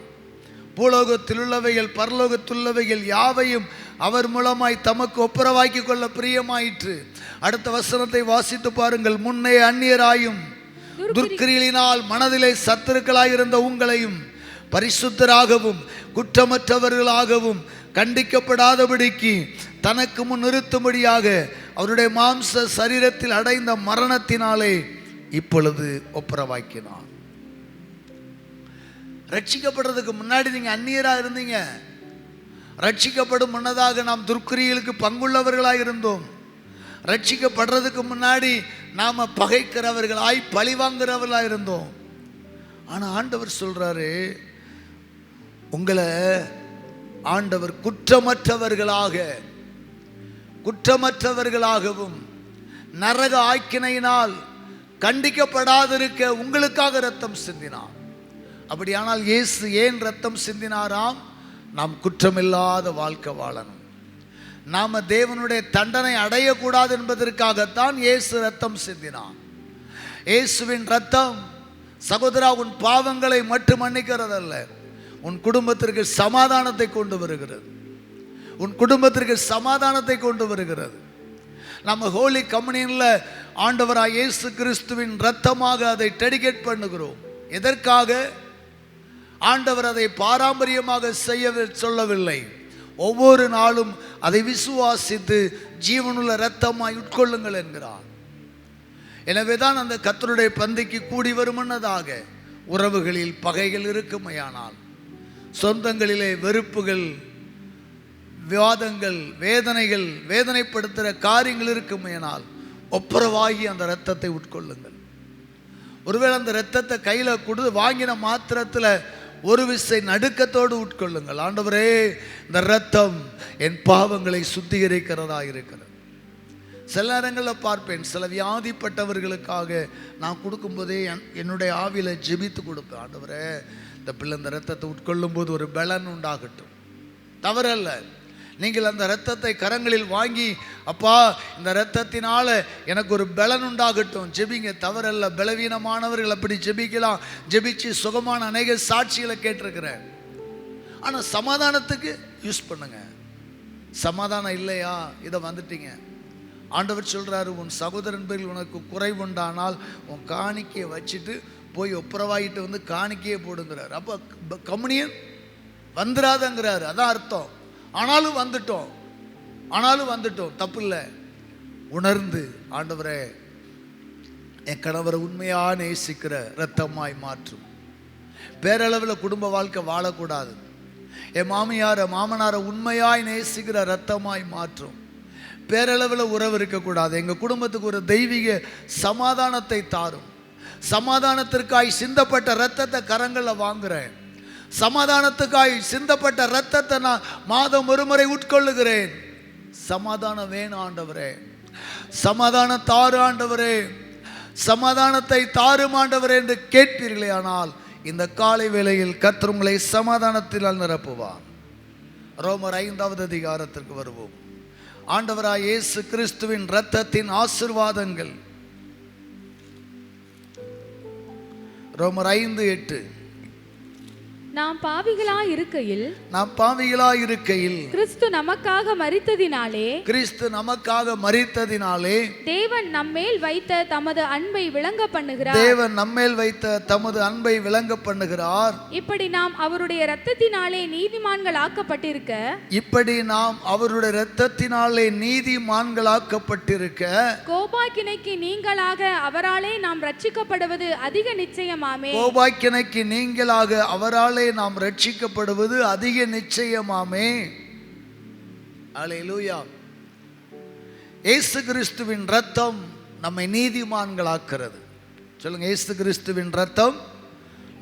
பூலோகத்தில் உள்ளவைகள் பரலோகத்தில் உள்ளவைகள் யாவையும் அவர் மூலமாய் தமக்கு ஒப்புரவாக்கி கொள்ள பிரியமாயிற்று. அடுத்த வசனத்தை வாசித்து பாருங்கள். முன்னே அந்நியராயும் துர்க்கிரியினால் மனதிலே சத்துருக்களாயிருந்த உங்களையும் பரிசுத்தராகவும் குற்றமற்றவர்களாகவும் கண்டிக்கப்படாதபடிக்கு தனக்கு முன் நிறுத்தும்படியாக அவருடைய மாம்ச சரீரத்தில் அடைந்த மரணத்தினாலே இப்பொழுது ஒப்புரவாக்கினார். ரட்சிக்கப்படுறதுக்கு முன்னாடி நீங்க அந்நியரா இருந்தீங்க. ரட்சிக்கப்படும் முன்னதாக நாம் துர்க்கிரியலுக்கு பங்குள்ளவர்களாக இருந்தோம். ரட்சிக்கப்படுறதுக்கு முன்னாடி நாம பகைக்கிறவர்களாய் பழி வாங்குறவர்களாக இருந்தோம். ஆனா ஆண்டவர் சொல்றாரு, உங்களை ஆண்டவர் குற்றமற்றவர்களாகவும் நரக ஆக்கினையினால் கண்டிக்கப்படாதிருக்க உங்களுக்காக இரத்தம் சிந்தினார். அப்படியானால் இயேசு ஏன் இரத்தம் சிந்தினாராம்? நாம் குற்றமில்லாத வாழ்க்கை வாழணும், நாம தேவனுடைய தண்டனை அடையக்கூடாது என்பதற்காகத்தான் இயேசு இரத்தம் சிந்தினார். இயேசுவின் இரத்தம் சகோதரா உன் பாவங்களை மட்டும் மன்னிக்கிறதல்ல, உன் குடும்பத்திற்கு சமாதானத்தை கொண்டு வருகிறது. உன் குடும்பத்திற்கு சமாதானத்தை கொண்டு வருகிறது. நம்ம ஹோலி கம்யூனியன்ல ஆண்டவராய் இயேசு கிறிஸ்துவின் இரத்தமாக அதை டெடிகேட் பண்ணுகிறோம். எதற்காக? ஆண்டவர் அதை பாரம்பரியமாக செய்ய சொல்லவில்லை. ஒவ்வொரு நாளும் அதை விசுவாசித்து ஜீவனுள்ள இரத்தமாய் உட்கொள்ளுங்கள் என்கிறார். எனவேதான் அந்த கர்த்தருடைய பந்திக்கு கூடி வருமுன்னதாக உறவுகளில் பகைகள் இருக்குமையானால், சொந்தங்களிலே வெறுப்புகள், விவாதங்கள், வேதனைகள், வேதனைப்படுத்துகிற காரியங்கள் இருக்குமையானால் ஒப்புரவாகி அந்த இரத்தத்தை உட்கொள்ளுங்கள். ஒருவேளை அந்த இரத்தத்தை கையில் கொடுத்து வாங்கின மாத்திரத்தில் ஒரு விசை நடுக்கத்தோடு உட்கொள்ளுங்கள். ஆண்டவரே, இந்த இரத்தம் என் பாவங்களை சுத்திகரிக்கிறதா இருக்கிறது. சில நேரங்களில் பார்ப்பேன், சில வியாதிப்பட்டவர்களுக்காக நான் கொடுக்கும்போதே என்னுடைய ஆவியில் ஜெபித்து கொடுப்பேன். ஆண்டவரே, இந்த பிள்ளை இந்த இரத்தத்தை உட்கொள்ளும் போது ஒரு பலன் உண்டாகட்டும். தவறல்ல. நீங்கள் அந்த இரத்தத்தை கரங்களில் வாங்கி, அப்பா இந்த இரத்தத்தினால எனக்கு ஒரு பலன் உண்டாகட்டும், ஜெபிங்க. தவறல்ல. பலவீனமானவர்கள் அப்படி ஜெபிக்கலாம். ஜெபிச்சு சுகமான அநேக சாட்சிகளை கேட்டிருக்கிறேன். ஆனால் சமாதானத்துக்கு யூஸ் பண்ணுங்க. சமாதானம் இல்லையா, இதை வந்துட்டீங்க. ஆண்டவர் சொல்றாரு, உன் சகோதரன் பேரில் உனக்கு குறைவுண்டானால் உன் காணிக்கையை வச்சுட்டு போய் ஒப்புரவாயிட்டு வந்து காணிக்கையை போடுங்கிறார். அப்போ கம்யூனியன் வந்துடாதங்கிறாரு. அதான் அர்த்தம். ஆனாலும் வந்துட்டோம், தப்பு இல்லை. உணர்ந்து, ஆண்டவரே என் கணவரை உண்மையா நேசிக்கிற இரத்தமாய் மாற்றும். பேரளவில் குடும்ப வாழ்க்கை வாழக்கூடாது. என் மாமனாரை உண்மையாய் நேசிக்கிற இரத்தமாய் மாற்றும். பேரளவில் உறவு இருக்கக்கூடாது. எங்கள் குடும்பத்துக்கு ஒரு தெய்வீக சமாதானத்தை தாரும். சமாதானத்திற்காய் சிந்தப்பட்ட இரத்தத்தை கரங்களில் வாங்குறேன். சமாதானத்துக்காய் சிந்தப்பட்ட இரத்தத்தை நான் மாதம் ஒரு முறை உட்கொள்ளுகிறேன். சமாதானம் வேணும் ஆண்டவரே, சமாதானம் தாரு ஆண்டவரே, சமாதானத்தை தாரும் ஆண்டவரே என்று கேட்பீர்களே. ஆனால் இந்த காலை வேளையில் கர்த்தர் உங்களை சமாதானத்தினால் நிரப்புவார். ரோமர் 5வது அதிகாரத்திற்கு வருவோம். ஆண்டவராய் இயேசு கிறிஸ்துவின் இரத்தத்தின் ஆசீர்வாதங்கள். ரோமர் 5:8. நாம் பாவிகளாய் இருக்கையில் கிறிஸ்து நமக்காக மரித்ததினாலே தேவன் நம்மேல் வைத்த தமது அன்பை விளங்க பண்ணுகிறார். இப்படி நாம் அவருடைய இரத்தத்தினாலே நீதிமான்களாக்கப்பட்டிருக்க கோபாக்கினைக்கு நீங்களாக அவராலே நாம் ரட்சிக்கப்படுவது அதிக நிச்சயமாமே. அல்லேலூயா. இயேசு கிறிஸ்துவின் இரத்தம் நம்மை நீதிமான்களாக்குறது. சொல்லுங்க, இயேசு கிறிஸ்துவின் இரத்தம்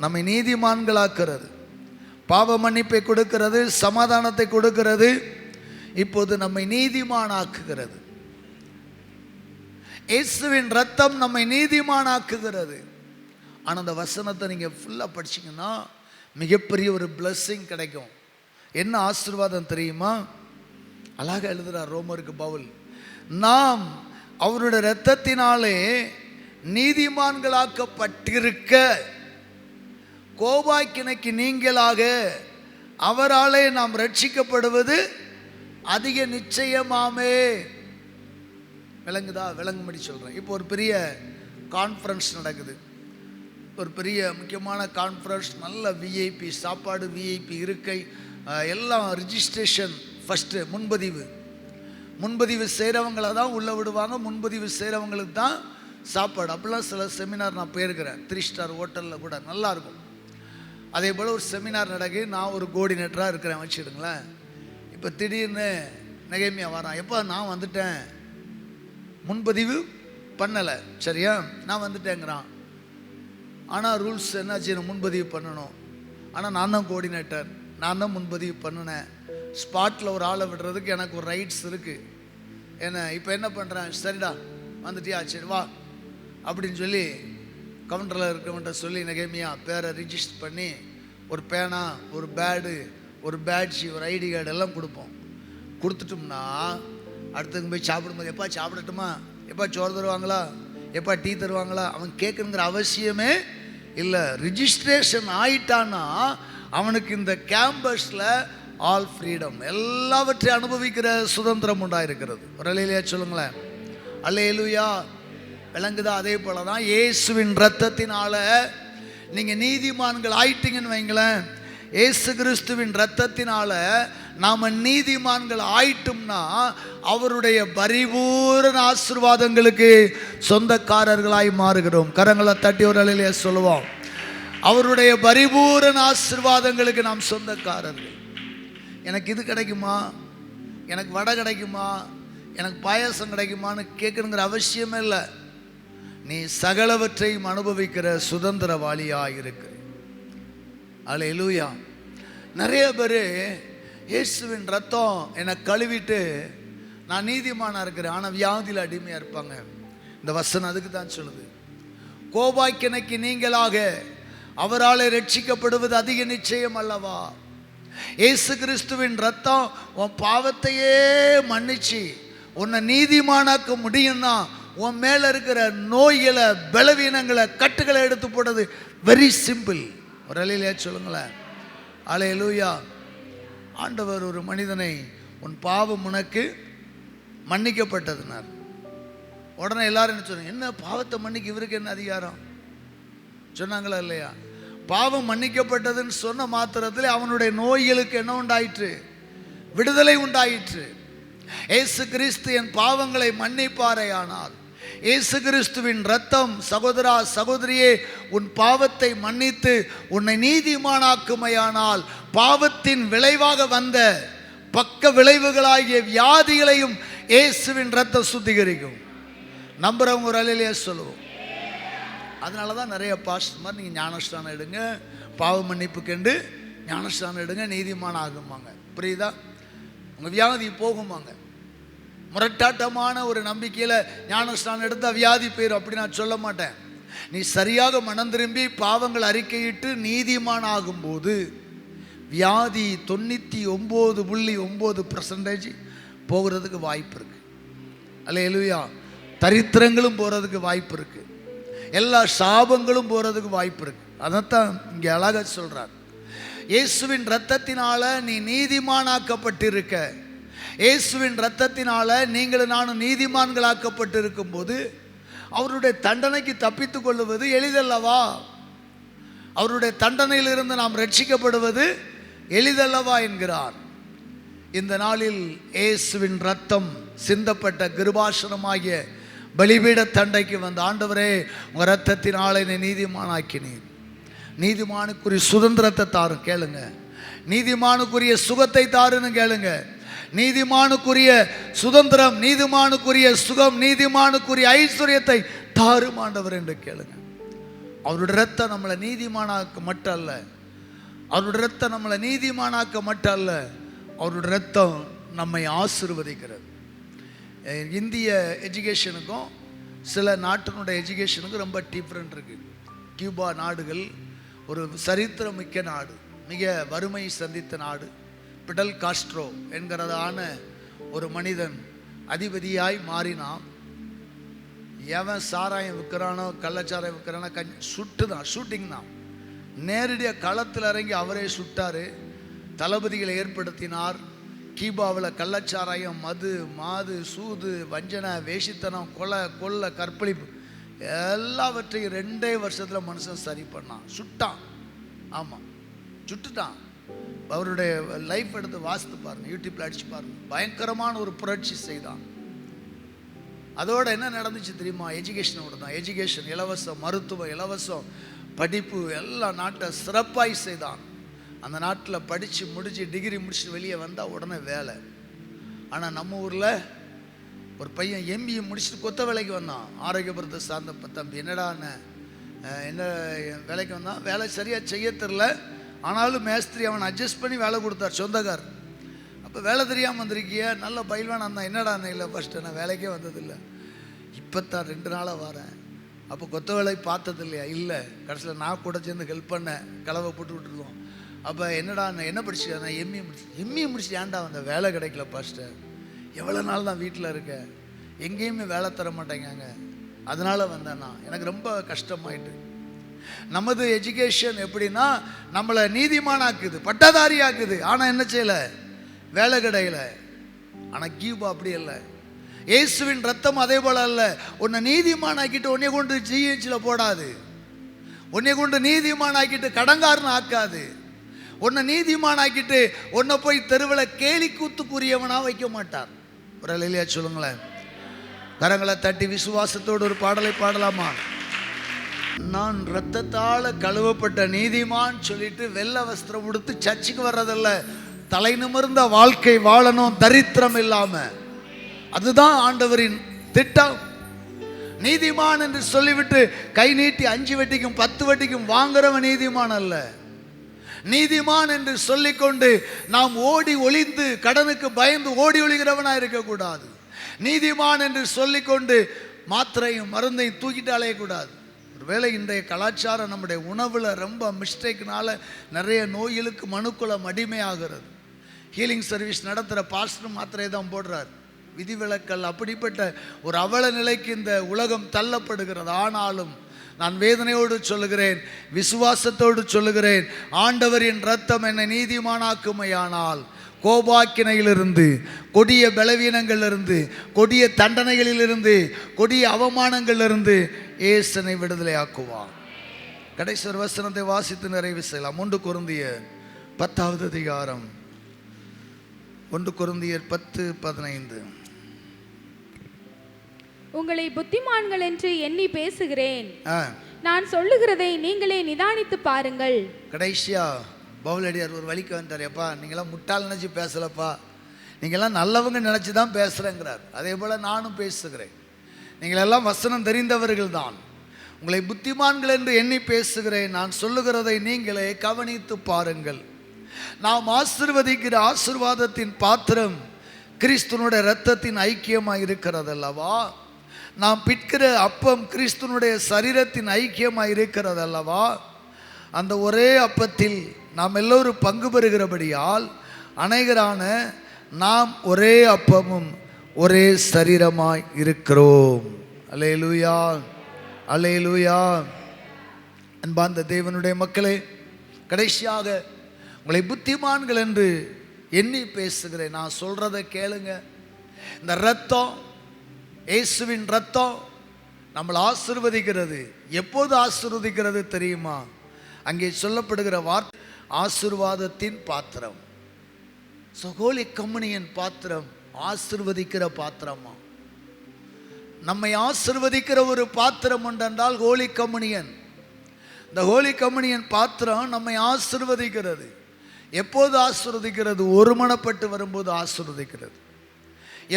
நம்மை நீதிமான்களாக்குறது. பாவ மன்னிப்பை கொடுக்கிறது, சமாதானத்தை கொடுக்கிறது, இப்போது நம்மை நீதிமானாக்குகிறது. இயேசுவின் இரத்தம் நம்மை நீதிமானாக்குகிறது. ஆனால் அந்த வசனத்தை நீங்கள் ஃபுல்லாக படிச்சிங்கன்னா மிகப்பெரிய ஒரு பிளஸ்ஸிங் கிடைக்கும். என்ன ஆசீர்வாதம் தெரியுமா? அழகாக எழுதுகிறார் ரோமருக்கு பவுல். நாம் அவருடைய இரத்தத்தினாலே நீதிமான்களாக்கப்பட்டிருக்க கோபாக்கினைக்கு நீங்களாக அவராலே நாம் ரட்சிக்கப்படுவது அதிக நிச்சயமாமே. விளங்குதா? விளங்கும்படி சொல்கிறேன். இப்போ ஒரு பெரிய கான்ஃபரன்ஸ் நடக்குது, ஒரு பெரிய முக்கியமான கான்ஃபரன்ஸ். நல்ல விஐபி சாப்பாடு, விஐபி இருக்கை, எல்லாம் ரிஜிஸ்ட்ரேஷன். ஃபஸ்ட்டு முன்பதிவு செய்கிறவங்கள தான் உள்ளே விடுவாங்க, முன்பதிவு செய்கிறவங்களுக்கு தான் சாப்பாடு. அப்படிலாம் சில செமினார் நான் போயிருக்கிறேன், 3 ஸ்டார் ஹோட்டலில் கூட நல்லாயிருக்கும். அதே போல் ஒரு செமினார் நடக்கு, நான் ஒரு கோஆர்டினேட்டராக இருக்கிறேன் வச்சுடுங்களேன். இப்போ திடீர்னு நெகேமியா வரான், எப்போ நான் வந்துட்டேன், முன்பதிவு பண்ணலை, சரியா, நான் வந்துட்டேங்கிறான். ஆனால் ரூல்ஸ் என்ன செய்யணும், முன்பதிவு பண்ணணும். ஆனால் நான் தான் கோஆர்டினேட்டர், நான் தான் முன்பதிவு பண்ணினேன். ஸ்பாட்டில் ஒரு ஆளை விடுறதுக்கு எனக்கு ஒரு ரைட்ஸ் இருக்குது. என்ன இப்போ என்ன பண்ணுறேன், சரிடா வந்துட்டியா, சரி வா அப்படின்னு சொல்லி கவுண்டரில் இருக்கவன்ட்ட சொல்லி நெகேமியா பேரை ரிஜிஸ்டர் பண்ணி ஒரு பேனா, ஒரு பேடு, ஒரு பேட்ஜ், ஒரு ஐடி கார்டு எல்லாம் கொடுப்போம். கொடுத்துட்டோம்னா அடுத்தவங்க போய் சாப்பிடும்போது, எப்பா சாப்பிடட்டுமா, எப்பா சோறு தருவாங்களா, எப்பா டீ தருவாங்களா, அவன் கேட்குங்கிற அவசியமே இல்லை. ரிஜிஸ்ட்ரேஷன் ஆயிட்டான்னா அவனுக்கு இந்த கேம்பஸில் ஆல் ஃப்ரீடம், எல்லாவற்றையும் அனுபவிக்கிற சுதந்திரம் உண்டாயிருக்கிறது. ஒரு அல்லேலூயா சொல்லுங்களேன். அல்லேலூயா. விளங்குதா? அதே போல தான் இயேசுவின் இரத்தத்தினால நீங்கள் நீதிமான்கள் ஆயிட்டீங்கன்னு வைங்களேன். இயேசு கிறிஸ்துவின் இரத்தத்தினால நாம் நீதிமான்கள் ஆயிட்டோம்னா அவருடைய பரிபூரண ஆசீர்வாதங்களுக்கு சொந்தக்காரர்களாய் மாறுகிறோம். கரங்களை தட்டி ஒரு அல்லேலூயா சொல்லுவோம். அவருடைய பரிபூரண ஆசீர்வாதங்களுக்கு நாம் சொந்தக்காரர்கள். எனக்கு இது கிடைக்குமா, எனக்கு வடை கிடைக்குமா, எனக்கு பாயாசம் கிடைக்குமான்னு கேட்கணுங்கிற அவசியமே இல்லை. நீ சகலவற்றையும் அனுபவிக்கிற சுதந்திரவாளியாக இருக்கிற. அல்லேலூயா. நிறைய பேர் இயேசுவின் ரத்தம் என்னை கழுவிட்டு நான் நீதிமானாக இருக்கிறேன், ஆனால் வியாதியில் அடிமையாக இருப்பாங்க. இந்த வசனம் அதுக்கு தான் சொல்லுது. கோபாக்கினைக்கு நீங்களாக அவராலே ரட்சிக்கப்படுவது அதிக நிச்சயம் அல்லவா? இயேசு கிறிஸ்துவின் ரத்தம் உன் பாவத்தையே மன்னிச்சு உன்னை நீதிமானாக்க முடியும்னா உன் மேலே இருக்கிற நோய்களை, பலவீனங்களை, கட்டுகளை எடுத்து போடுறது வெரி சிம்பிள். ஒரு அல்லேலூயா சொல்லுங்களேன். அல்லேலூயா. ஆண்டவர் ஒரு மனிதனை, உன் பாவம் உனக்கு மன்னிக்கப்பட்டதுனார். உடனே எல்லாரும் என்ன சொன்னாங்க, என்ன பாவத்தை மன்னிக்க இவருக்கு என்ன அதிகாரம் சொன்னாங்களா இல்லையா? பாவம் மன்னிக்கப்பட்டதுன்னு சொன்ன மாத்திரத்தில் அவனுடைய நோய்களுக்கு என்ன உண்டாயிற்று? விடுதலை உண்டாயிற்று. இயேசு கிறிஸ்து என் பாவங்களை மன்னிப்பாரே ஆனால், இயேசு கிறிஸ்துவின் ரத்தம் சகோதரா சகோதரியே உன் பாவத்தை மன்னித்து உன்னை நீதிமானாக்குமையானால் பாவத்தின் விளைவாக வந்த பக்க விளைவுகளாகிய வியாதிகளையும் இயேசுவின் ரத்தம் சுத்திகரிக்கும். நம்புறவங்க ஒரு அல்லேலூயா சொல்லுவோம். அதனால தான் நிறைய பாஸ்டர் மாதிரி நீங்கள் ஞானஸ்தானம் எடுங்க, பாவ மன்னிப்புக்கெண்டு ஞானஸ்தானம் எடுங்க, நீதிமான் ஆகுமாங்க. புரியுதா? உங்கள் வியாதி போகுமாங்க. முரட்டாட்டமான ஒரு நம்பிக்கையில் ஞானஸ்தானம் எடுத்தால் வியாதி போயிடும் அப்படி நான் சொல்ல மாட்டேன். நீ சரியாக மனம் திரும்பி பாவங்கள் அறிக்கையிட்டு நீதிமான் ஆகும்போது வியாதி 99.9% போகிறதுக்கு வாய்ப்பு இருக்குது. அல்லேலூயா. தரித்திரங்களும் போகிறதுக்கு வாய்ப்பு இருக்குது, எல்லா சாபங்களும் போகிறதுக்கு வாய்ப்பு இருக்குது. அதைத்தான் இங்கே அழகாக சொல்கிறார். இயேசுவின் இரத்தத்தினால நீ நீதிமானாக்கப்பட்டிருக்க, இயேசுவின் இரத்தத்தினால நீங்களும் நானும் நீதிமான்களாக்கப்பட்டிருக்கும் போது அவருடைய தண்டனைக்கு தப்பித்து கொள்வது எளிதல்லவா? அவருடைய தண்டனையிலிருந்து நாம் ரட்சிக்கப்படுவது எளிதல்லவா என்கிறார். இந்த நாளில் இயேசுவின் இரத்தம் சிந்தப்பட்ட கிருபாசனமாகிய பலிபீட தண்டைக்கு வந்த ஆண்டவரே, உங்கள் இரத்தத்தினாலே என்னை நீதிமானாக்கினீர். நீதிமானுக்குரிய சுதந்திரத்தை தாரும் கேளுங்க. நீதிமானுக்குரிய சுகத்தை தாருன்னு கேளுங்க. நீதிமானுக்குரிய சுதந்திரம், நீதிமானுக்குரிய சுகம், நீதிமானுக்குரிய ஐஸ்வர்யத்தை தாரும் ஆண்டவர் என்று கேளுங்க. அவருடைய இரத்தம் நம்மளை நீதிமானாக்க மட்டும் அல்ல, அவருடைய இரத்தம் நம்மளை நீதிமானாக்க மட்டும் அல்ல, அவருடைய இரத்தம் நம்மை ஆசீர்வதிக்கிறது. இந்திய எஜுகேஷனுக்கும் சில நாட்டினுடைய எஜுகேஷனுக்கும் ரொம்ப டிஃப்ரெண்ட் இருக்குது. கியூபா நாடுகள் ஒரு சரித்திரமிக்க நாடு, மிக வறுமை சந்தித்த நாடு. பிடல் காஸ்ட்ரோ என்கிறதான ஒரு மனிதன் அதிபதியாய் மாறினான். எவன் சாராயம் விற்கிறானோ, கள்ளச்சாராயம் விற்கிறானோ ஷூட்டிங் தான். நேரடியாக களத்தில் இறங்கி அவரே சுட்டார். தளபதிகளை ஏற்படுத்தினார். கியூபாவில் கள்ளச்சாராயம், மது, மாது, சூது, வஞ்சனை, வேஷித்தனம், கொள்ள, கற்பழிப்பு எல்லாவற்றையும் 2 வருஷத்தில் மனுஷன் சரி பண்ணான். சுட்டான். ஆமாம், சுட்டுட்டான். அவருடைய லைஃப் எடுத்து வாசித்து பாருங்க, யூடியூப்ல அடிச்சு பாருங்க. பயங்கரமான ஒரு புரட்சி செய்தான். அதோட என்ன நடந்துச்சு தெரியுமா? எஜுகேஷனோட தான். எஜுகேஷன் இலவசம், மருத்துவம் இலவசம், படிப்பு எல்லாம் நாட்டை சிறப்பாய் செய்தான். அந்த நாட்டில் படித்து முடிச்சு டிகிரி முடிச்சுட்டு வெளியே வந்தால் உடனே வேலை. ஆனால் நம்ம ஊரில் ஒரு பையன் எம்பிஏ முடிச்சுட்டு கொத்த வேலைக்கு வந்தான். ஆரோக்கியபுரத்தை சார்ந்த தம்பி. என்ன வேலைக்கு வந்தான், வேலை சரியாக செய்ய தெரில. ஆனாலும் மேஸ்திரி அவனை அட்ஜஸ்ட் பண்ணி வேலை கொடுத்தார், சொந்தக்கார். அப்போ வேலை தெரியாமல் வந்திருக்கிய, நல்ல பயில்வான் இருந்தான். என்னடா இல்லை, ஃபஸ்ட்டு நான் வேலைக்கே வந்ததில்லை, இப்போ தான் 2 நாளாக வரேன். அப்போ கொத்த வேலை பார்த்தது இல்லையா? இல்லை. கடைசியில் நான் கூட சேர்ந்து ஹெல்ப் பண்ணேன், கலவை போட்டு விட்டுருந்தோம். அப்போ என்னடா என்ன படிச்சு? நான் எம்ஏ முடிச்சு ஏன்டா வந்த வேலை கிடைக்கல ஃபஸ்ட்டு. எவ்வளோ நாள் தான் வீட்டில் இருக்க, எங்கேயுமே வேலை தர மாட்டேங்காங்க, அதனால் வந்தேன்னா எனக்கு ரொம்ப கஷ்டமாயிட்டு. நமது எஜுகேஷன் எப்படின்னா நம்மளை நீதிமானாக்குது, பட்டதாரி ஆக்குது. ஆனால் என்ன செய்யலை? வேலை கிடைக்கல. ஆனால் கியூபா அப்படி இல்லை. இயேசுவின் ரத்தம் அதே போல அல்ல. உன்னை நீதிமானாக்கிட்டு உன்னை கொண்டு ஜிஹெச்சில் போடாது. உன்னை கொண்டு நீதிமானாக்கிட்டு கடங்காரன் ஆக்காது. உன்னை நீதிமானாக்கிட்டு உன்னை போய் தெருவில் கேலி கூத்துக்குரியவனா வைக்க மாட்டார். ஒரு இல்லையா சொல்லுங்களேன். கரங்களை தட்டி விசுவாசத்தோடு ஒரு பாடலை பாடலாமா? நான் இரத்தத்தால் கழுவப்பட்ட நீதிமான் சொல்லிட்டு வெள்ளை வஸ்திரம் உடுத்து சர்ச்சுக்கு வர்றதில்ல. தலை நிமிர்ந்த வாழ்க்கை வாழணும், தரித்திரம் இல்லாம. அதுதான் ஆண்டவரின் திட்டம். நீதிமான் என்று சொல்லிவிட்டு கை நீட்டி 5 வட்டிக்கும் 10 வட்டிக்கும் வாங்குறவன் நீதிமான் அல்ல. நீதிமான் என்று சொல்லிக்கொண்டு நாம் ஓடி ஒளிந்து கடனுக்கு பயந்து ஓடி ஒளிகிறவனா இருக்கக்கூடாது. நீதிமான் என்று சொல்லிக்கொண்டு மாத்திரையும் மருந்தையும் தூக்கிட்டு அலையக்கூடாது. ஒருவேளை இன்றைய கலாச்சாரம் நம்முடைய உணவில் ரொம்ப மிஸ்டேக்னால நிறைய நோய்களுக்கு மனுக்குலம் அடிமையாகிறது. ஹீலிங் சர்வீஸ் நடத்துகிற பாஸ்டர் மாத்திரையை தான் போடுறார். விதிவிலக்கல் அப்படிப்பட்ட ஒரு அவல நிலைக்கு இந்த உலகம் தள்ளப்படுகிறது. ஆனாலும் நான் வேதனையோடு சொல்லுகிறேன், விசுவாசத்தோடு சொல்லுகிறேன், ஆண்டவரின் இரத்தம் என்னை நீதிமானாக்குமையானால் கோபாக்கினையிலிருந்து, கொடிய பலவீனங்களிலிருந்து, கொடிய தண்டனைகளிலிருந்து, கொடிய அவமானங்களிலிருந்து இயேசுவை விடுதலை ஆக்குவார். கடைசி ஒரு வசனத்தை வாசித்து நிறைவு செய்யலாம். 1 கொரிந்தியர் 10வது அதிகாரம், 1 கொரிந்தியர் 10:15. உங்களை புத்திமான்கள் என்று எண்ணி பேசுகிறேன், நான் சொல்லுகிறதை நீங்களே நிதானித்து பாருங்கள். கடைசியா பவுலடியார் ஒரு வழிக்கு வந்தார். எப்பா நீங்களாம் முட்டாள் நினச்சி பேசலப்பா, நீங்களாம் நல்லவங்க நினச்சி தான் பேசுகிறேங்கிறார். அதே போல் நானும் பேசுகிறேன். நீங்களெல்லாம் வசனம் தெரிந்தவர்கள் தான். உங்களை புத்திமான்கள் என்று எண்ணி பேசுகிறேன். நான் சொல்லுகிறதை நீங்களே கவனித்து பாருங்கள். நாம் ஆசீர்வதிக்கிற ஆசீர்வாதத்தின் பாத்திரம் கிறிஸ்துனுடைய இரத்தத்தின் ஐக்கியமாக இருக்கிறது அல்லவா? நாம் பிற்கிற அப்பம் கிறிஸ்துனுடைய சரீரத்தின் ஐக்கியமாக இருக்கிறது அல்லவா? அந்த ஒரே அப்பத்தில் நாம் எல்லோரும் பங்கு பெறுகிறபடியால் அநேகரான நாம் ஒரே அப்பமும் ஒரே சரீரமாய் இருக்கிறோம். அல்லேலூயா, அல்லேலூயா. அன்பார்ந்த தேவனுடைய மக்களே, கடைசியாக உங்களை புத்திமான்கள் என்று எண்ணி பேசுகிறேன். நான் சொல்றதை கேளுங்க. இந்த இரத்தம், இயேசுவின் இரத்தம் நம்மளை ஆசீர்வதிக்கிறது. எப்போது ஆசீர்வதிக்கிறது தெரியுமா? அங்கே சொல்லப்படுகிற வார்த்தை ஆசீர்வாதத்தின் பாத்திரம். ஹோலி கம்யூனியன் பாத்திரம் ஆசீர்வதிக்கிற பாத்திரமா? நம்மை ஆசீர்வதிக்கிற ஒரு பாத்திரம் உண்டென்றால் ஹோலி கம்யூனியன். இந்த ஹோலி கம்யூனியன் பாத்திரம் நம்மை ஆசீர்வதிக்கிறது. எப்போது ஆசீர்வதிக்கிறது? ஒருமனப்பட்டு வரும்போது ஆசீர்வதிக்கிறது.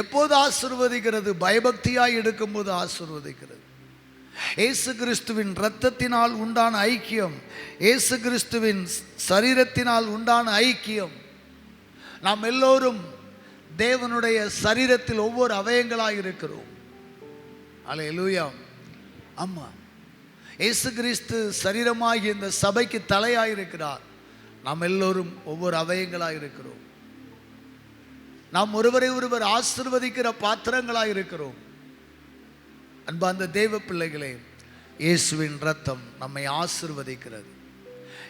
எப்போது ஆசீர்வதிக்கிறது? பயபக்தியாய் எடுக்கும்போது ஆசீர்வதிக்கிறது. இயேசு கிறிஸ்துவின் இரத்தத்தினால் உண்டான ஐக்கியம், இயேசு கிறிஸ்துவின் சரீரத்தினால் உண்டான ஐக்கியம். நாம் எல்லோரும் தேவனுடைய சரீரத்தில் ஒவ்வொரு அவயங்களாய் இருக்கிறோம். அல்லேலூயா. ஆமா, இயேசு கிறிஸ்து சரீரமாகி இந்த சபைக்கு தலையாயிருக்கிறார். நாம் எல்லோரும் ஒவ்வொரு அவயங்களாய் இருக்கிறோம். நாம் ஒருவரை ஒருவர் ஆசீர்வதிக்கிற பாத்திரங்களாய் இருக்கிறோம். அன்பார்ந்த தேவ பிள்ளைகளே, இயேசுவின் இரத்தம் நம்மை ஆசீர்வதிக்கிறது.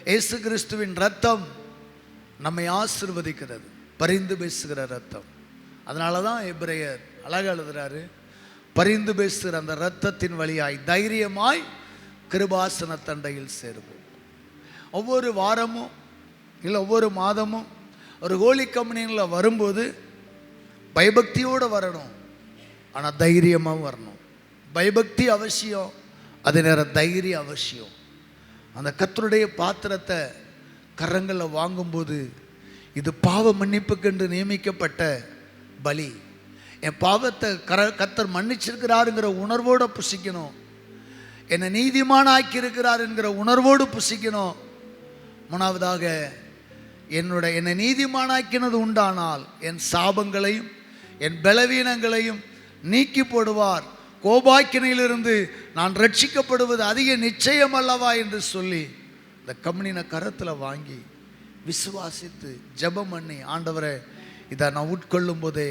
இயேசு கிறிஸ்துவின் இரத்தம் நம்மை ஆசீர்வதிக்கிறது. பரிந்து பேசுகிற இரத்தம். அதனால தான் எபிரேயர் அழகாக எழுதுறாரு, பரிந்து பேசுகிற அந்த இரத்தத்தின் வழியாய் தைரியமாய் கிருபாசன தண்டையில் சேருவோம். ஒவ்வொரு வாரமும் இல்லை ஒவ்வொரு மாதமும் ஒரு ஹோலி கம்யூனியனில் வரும்போது பயபக்தியோடு வரணும். ஆனால் தைரியமாக வரணும். பயபக்தி அவசியம், அதே நேரம் தைரியம் அவசியம். அந்த கர்த்தருடைய பாத்திரத்தை கரங்களில் வாங்கும்போது இது பாவ மன்னிப்புக்கென்று நியமிக்கப்பட்ட பலி. என் பாவத்தை கர்த்தர் மன்னிச்சிருக்கிறாருங்கிற உணர்வோடு புசிக்கணும். என்னை நீதிமான ஆக்கியிருக்கிறார் என்கிற உணர்வோடு புசிக்கணும். மூணாவதாக என்னை நீதிமானாக்கினது உண்டானால் என் சாபங்களையும் என் பலவீனங்களையும் நீக்கி போடுவார். கோபாக்கினையிலிருந்து நான் ரட்சிக்கப்படுவது அதிக நிச்சயம் அல்லவா என்று சொல்லி இந்த கம்யூனியனை கரத்தில் வாங்கி விசுவாசித்து ஜெபம் பண்ணி, ஆண்டவரே இதை நான் உட்கொள்ளும் போதே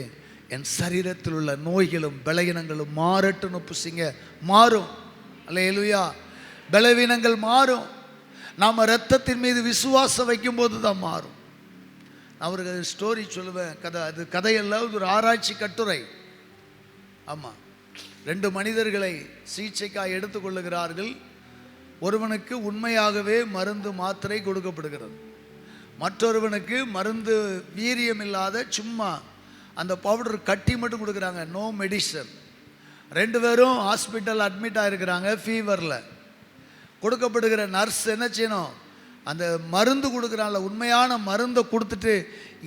என் சரீரத்தில் உள்ள நோய்களும் பலவீனங்களும் மாறட்டுன்னு புசிங்க. மாறும். அல்லேலூயா. பலவீனங்கள் மாறும். நாம் இரத்தத்தின் மீது விசுவாசம் வைக்கும்போது தான் மாறும். நான் ஒரு ஸ்டோரி சொல்லுவேன். அது கதையல்ல, ஒரு ஆராய்ச்சி கட்டுரை. ஆமாம், 2 மனிதர்களை சிகிச்சைக்காக எடுத்துக்கொள்ளுகிறார்கள். ஒருவனுக்கு உண்மையாகவே மருந்து மாத்திரை கொடுக்கப்படுகிறது. மற்றொருவனுக்கு மருந்து வீரியம் இல்லாத சும்மா அந்த பவுடர் கட்டி மட்டும் கொடுக்குறாங்க, நோ மெடிசன். 2 பேரும் ஹாஸ்பிட்டல் அட்மிட் ஆகிருக்கிறாங்க ஃபீவரில். கொடுக்கப்படுகிற நர்ஸ் என்ன செய்யணும்? அந்த மருந்து கொடுக்குறான்ல, உண்மையான மருந்தை கொடுத்துட்டு,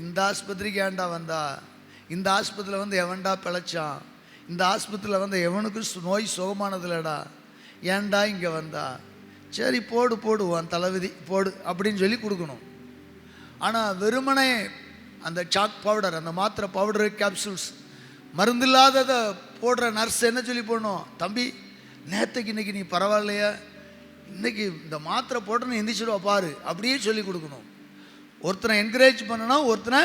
இந்த ஆஸ்பத்திரிக்கு ஏன்டா வந்தா, இந்த ஆஸ்பத்திரியில் வந்து எவன்டா பிழைச்சான், இந்த ஆஸ்பத்திரியில் வந்து எவனுக்கு நோய் சுகமானதில்லடா, ஏன்டா இங்கே வந்தா, சரி போடு போடுவான் தலைவிதி போடு அப்படின்னு சொல்லி கொடுக்கணும். ஆனால் வெறுமனே அந்த சாக் பவுடர், அந்த மாத்திரை பவுடரு, கேப்சூல்ஸ், மருந்து இல்லாததை போடுற நர்ஸ் என்ன சொல்லி போடணும்? தம்பி, நேற்றுக்கு இன்னைக்கு நீ பரவாயில்லையா, இன்னைக்கு இந்த மாத்திரை போட்டோன்னு எந்திரிச்சிடுவா பாரு, அப்படியே சொல்லி கொடுக்கணும். ஒருத்தனை என்கரேஜ் பண்ணணும், ஒருத்தனை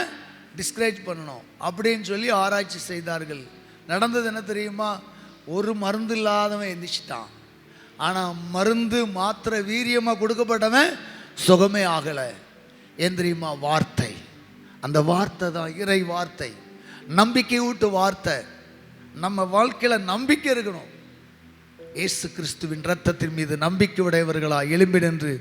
டிஸ்கரேஜ் பண்ணணும் அப்படின்னு சொல்லி ஆராய்ச்சி செய்தார்கள். நடந்தது என்ன தெரியுமா? ஒரு மருந்து இல்லாதவன் எந்திரிச்சிட்டான். ஆனால் மருந்து மாத்திரை வீரியமாக கொடுக்கப்பட்டவன் சுகமே ஆகலை. ஏன் தெரியுமா? வார்த்தை. அந்த வார்த்தை தான் இறை வார்த்தை, நம்பிக்கை ஊட்டு வார்த்தை. நம்ம வாழ்க்கையில் நம்பிக்கை இருக்கணும். இயேசு கிறிஸ்துவின் இரத்தத்தின் மீது நம்பிக்கை உடையவர்களா எழும்பி நின்று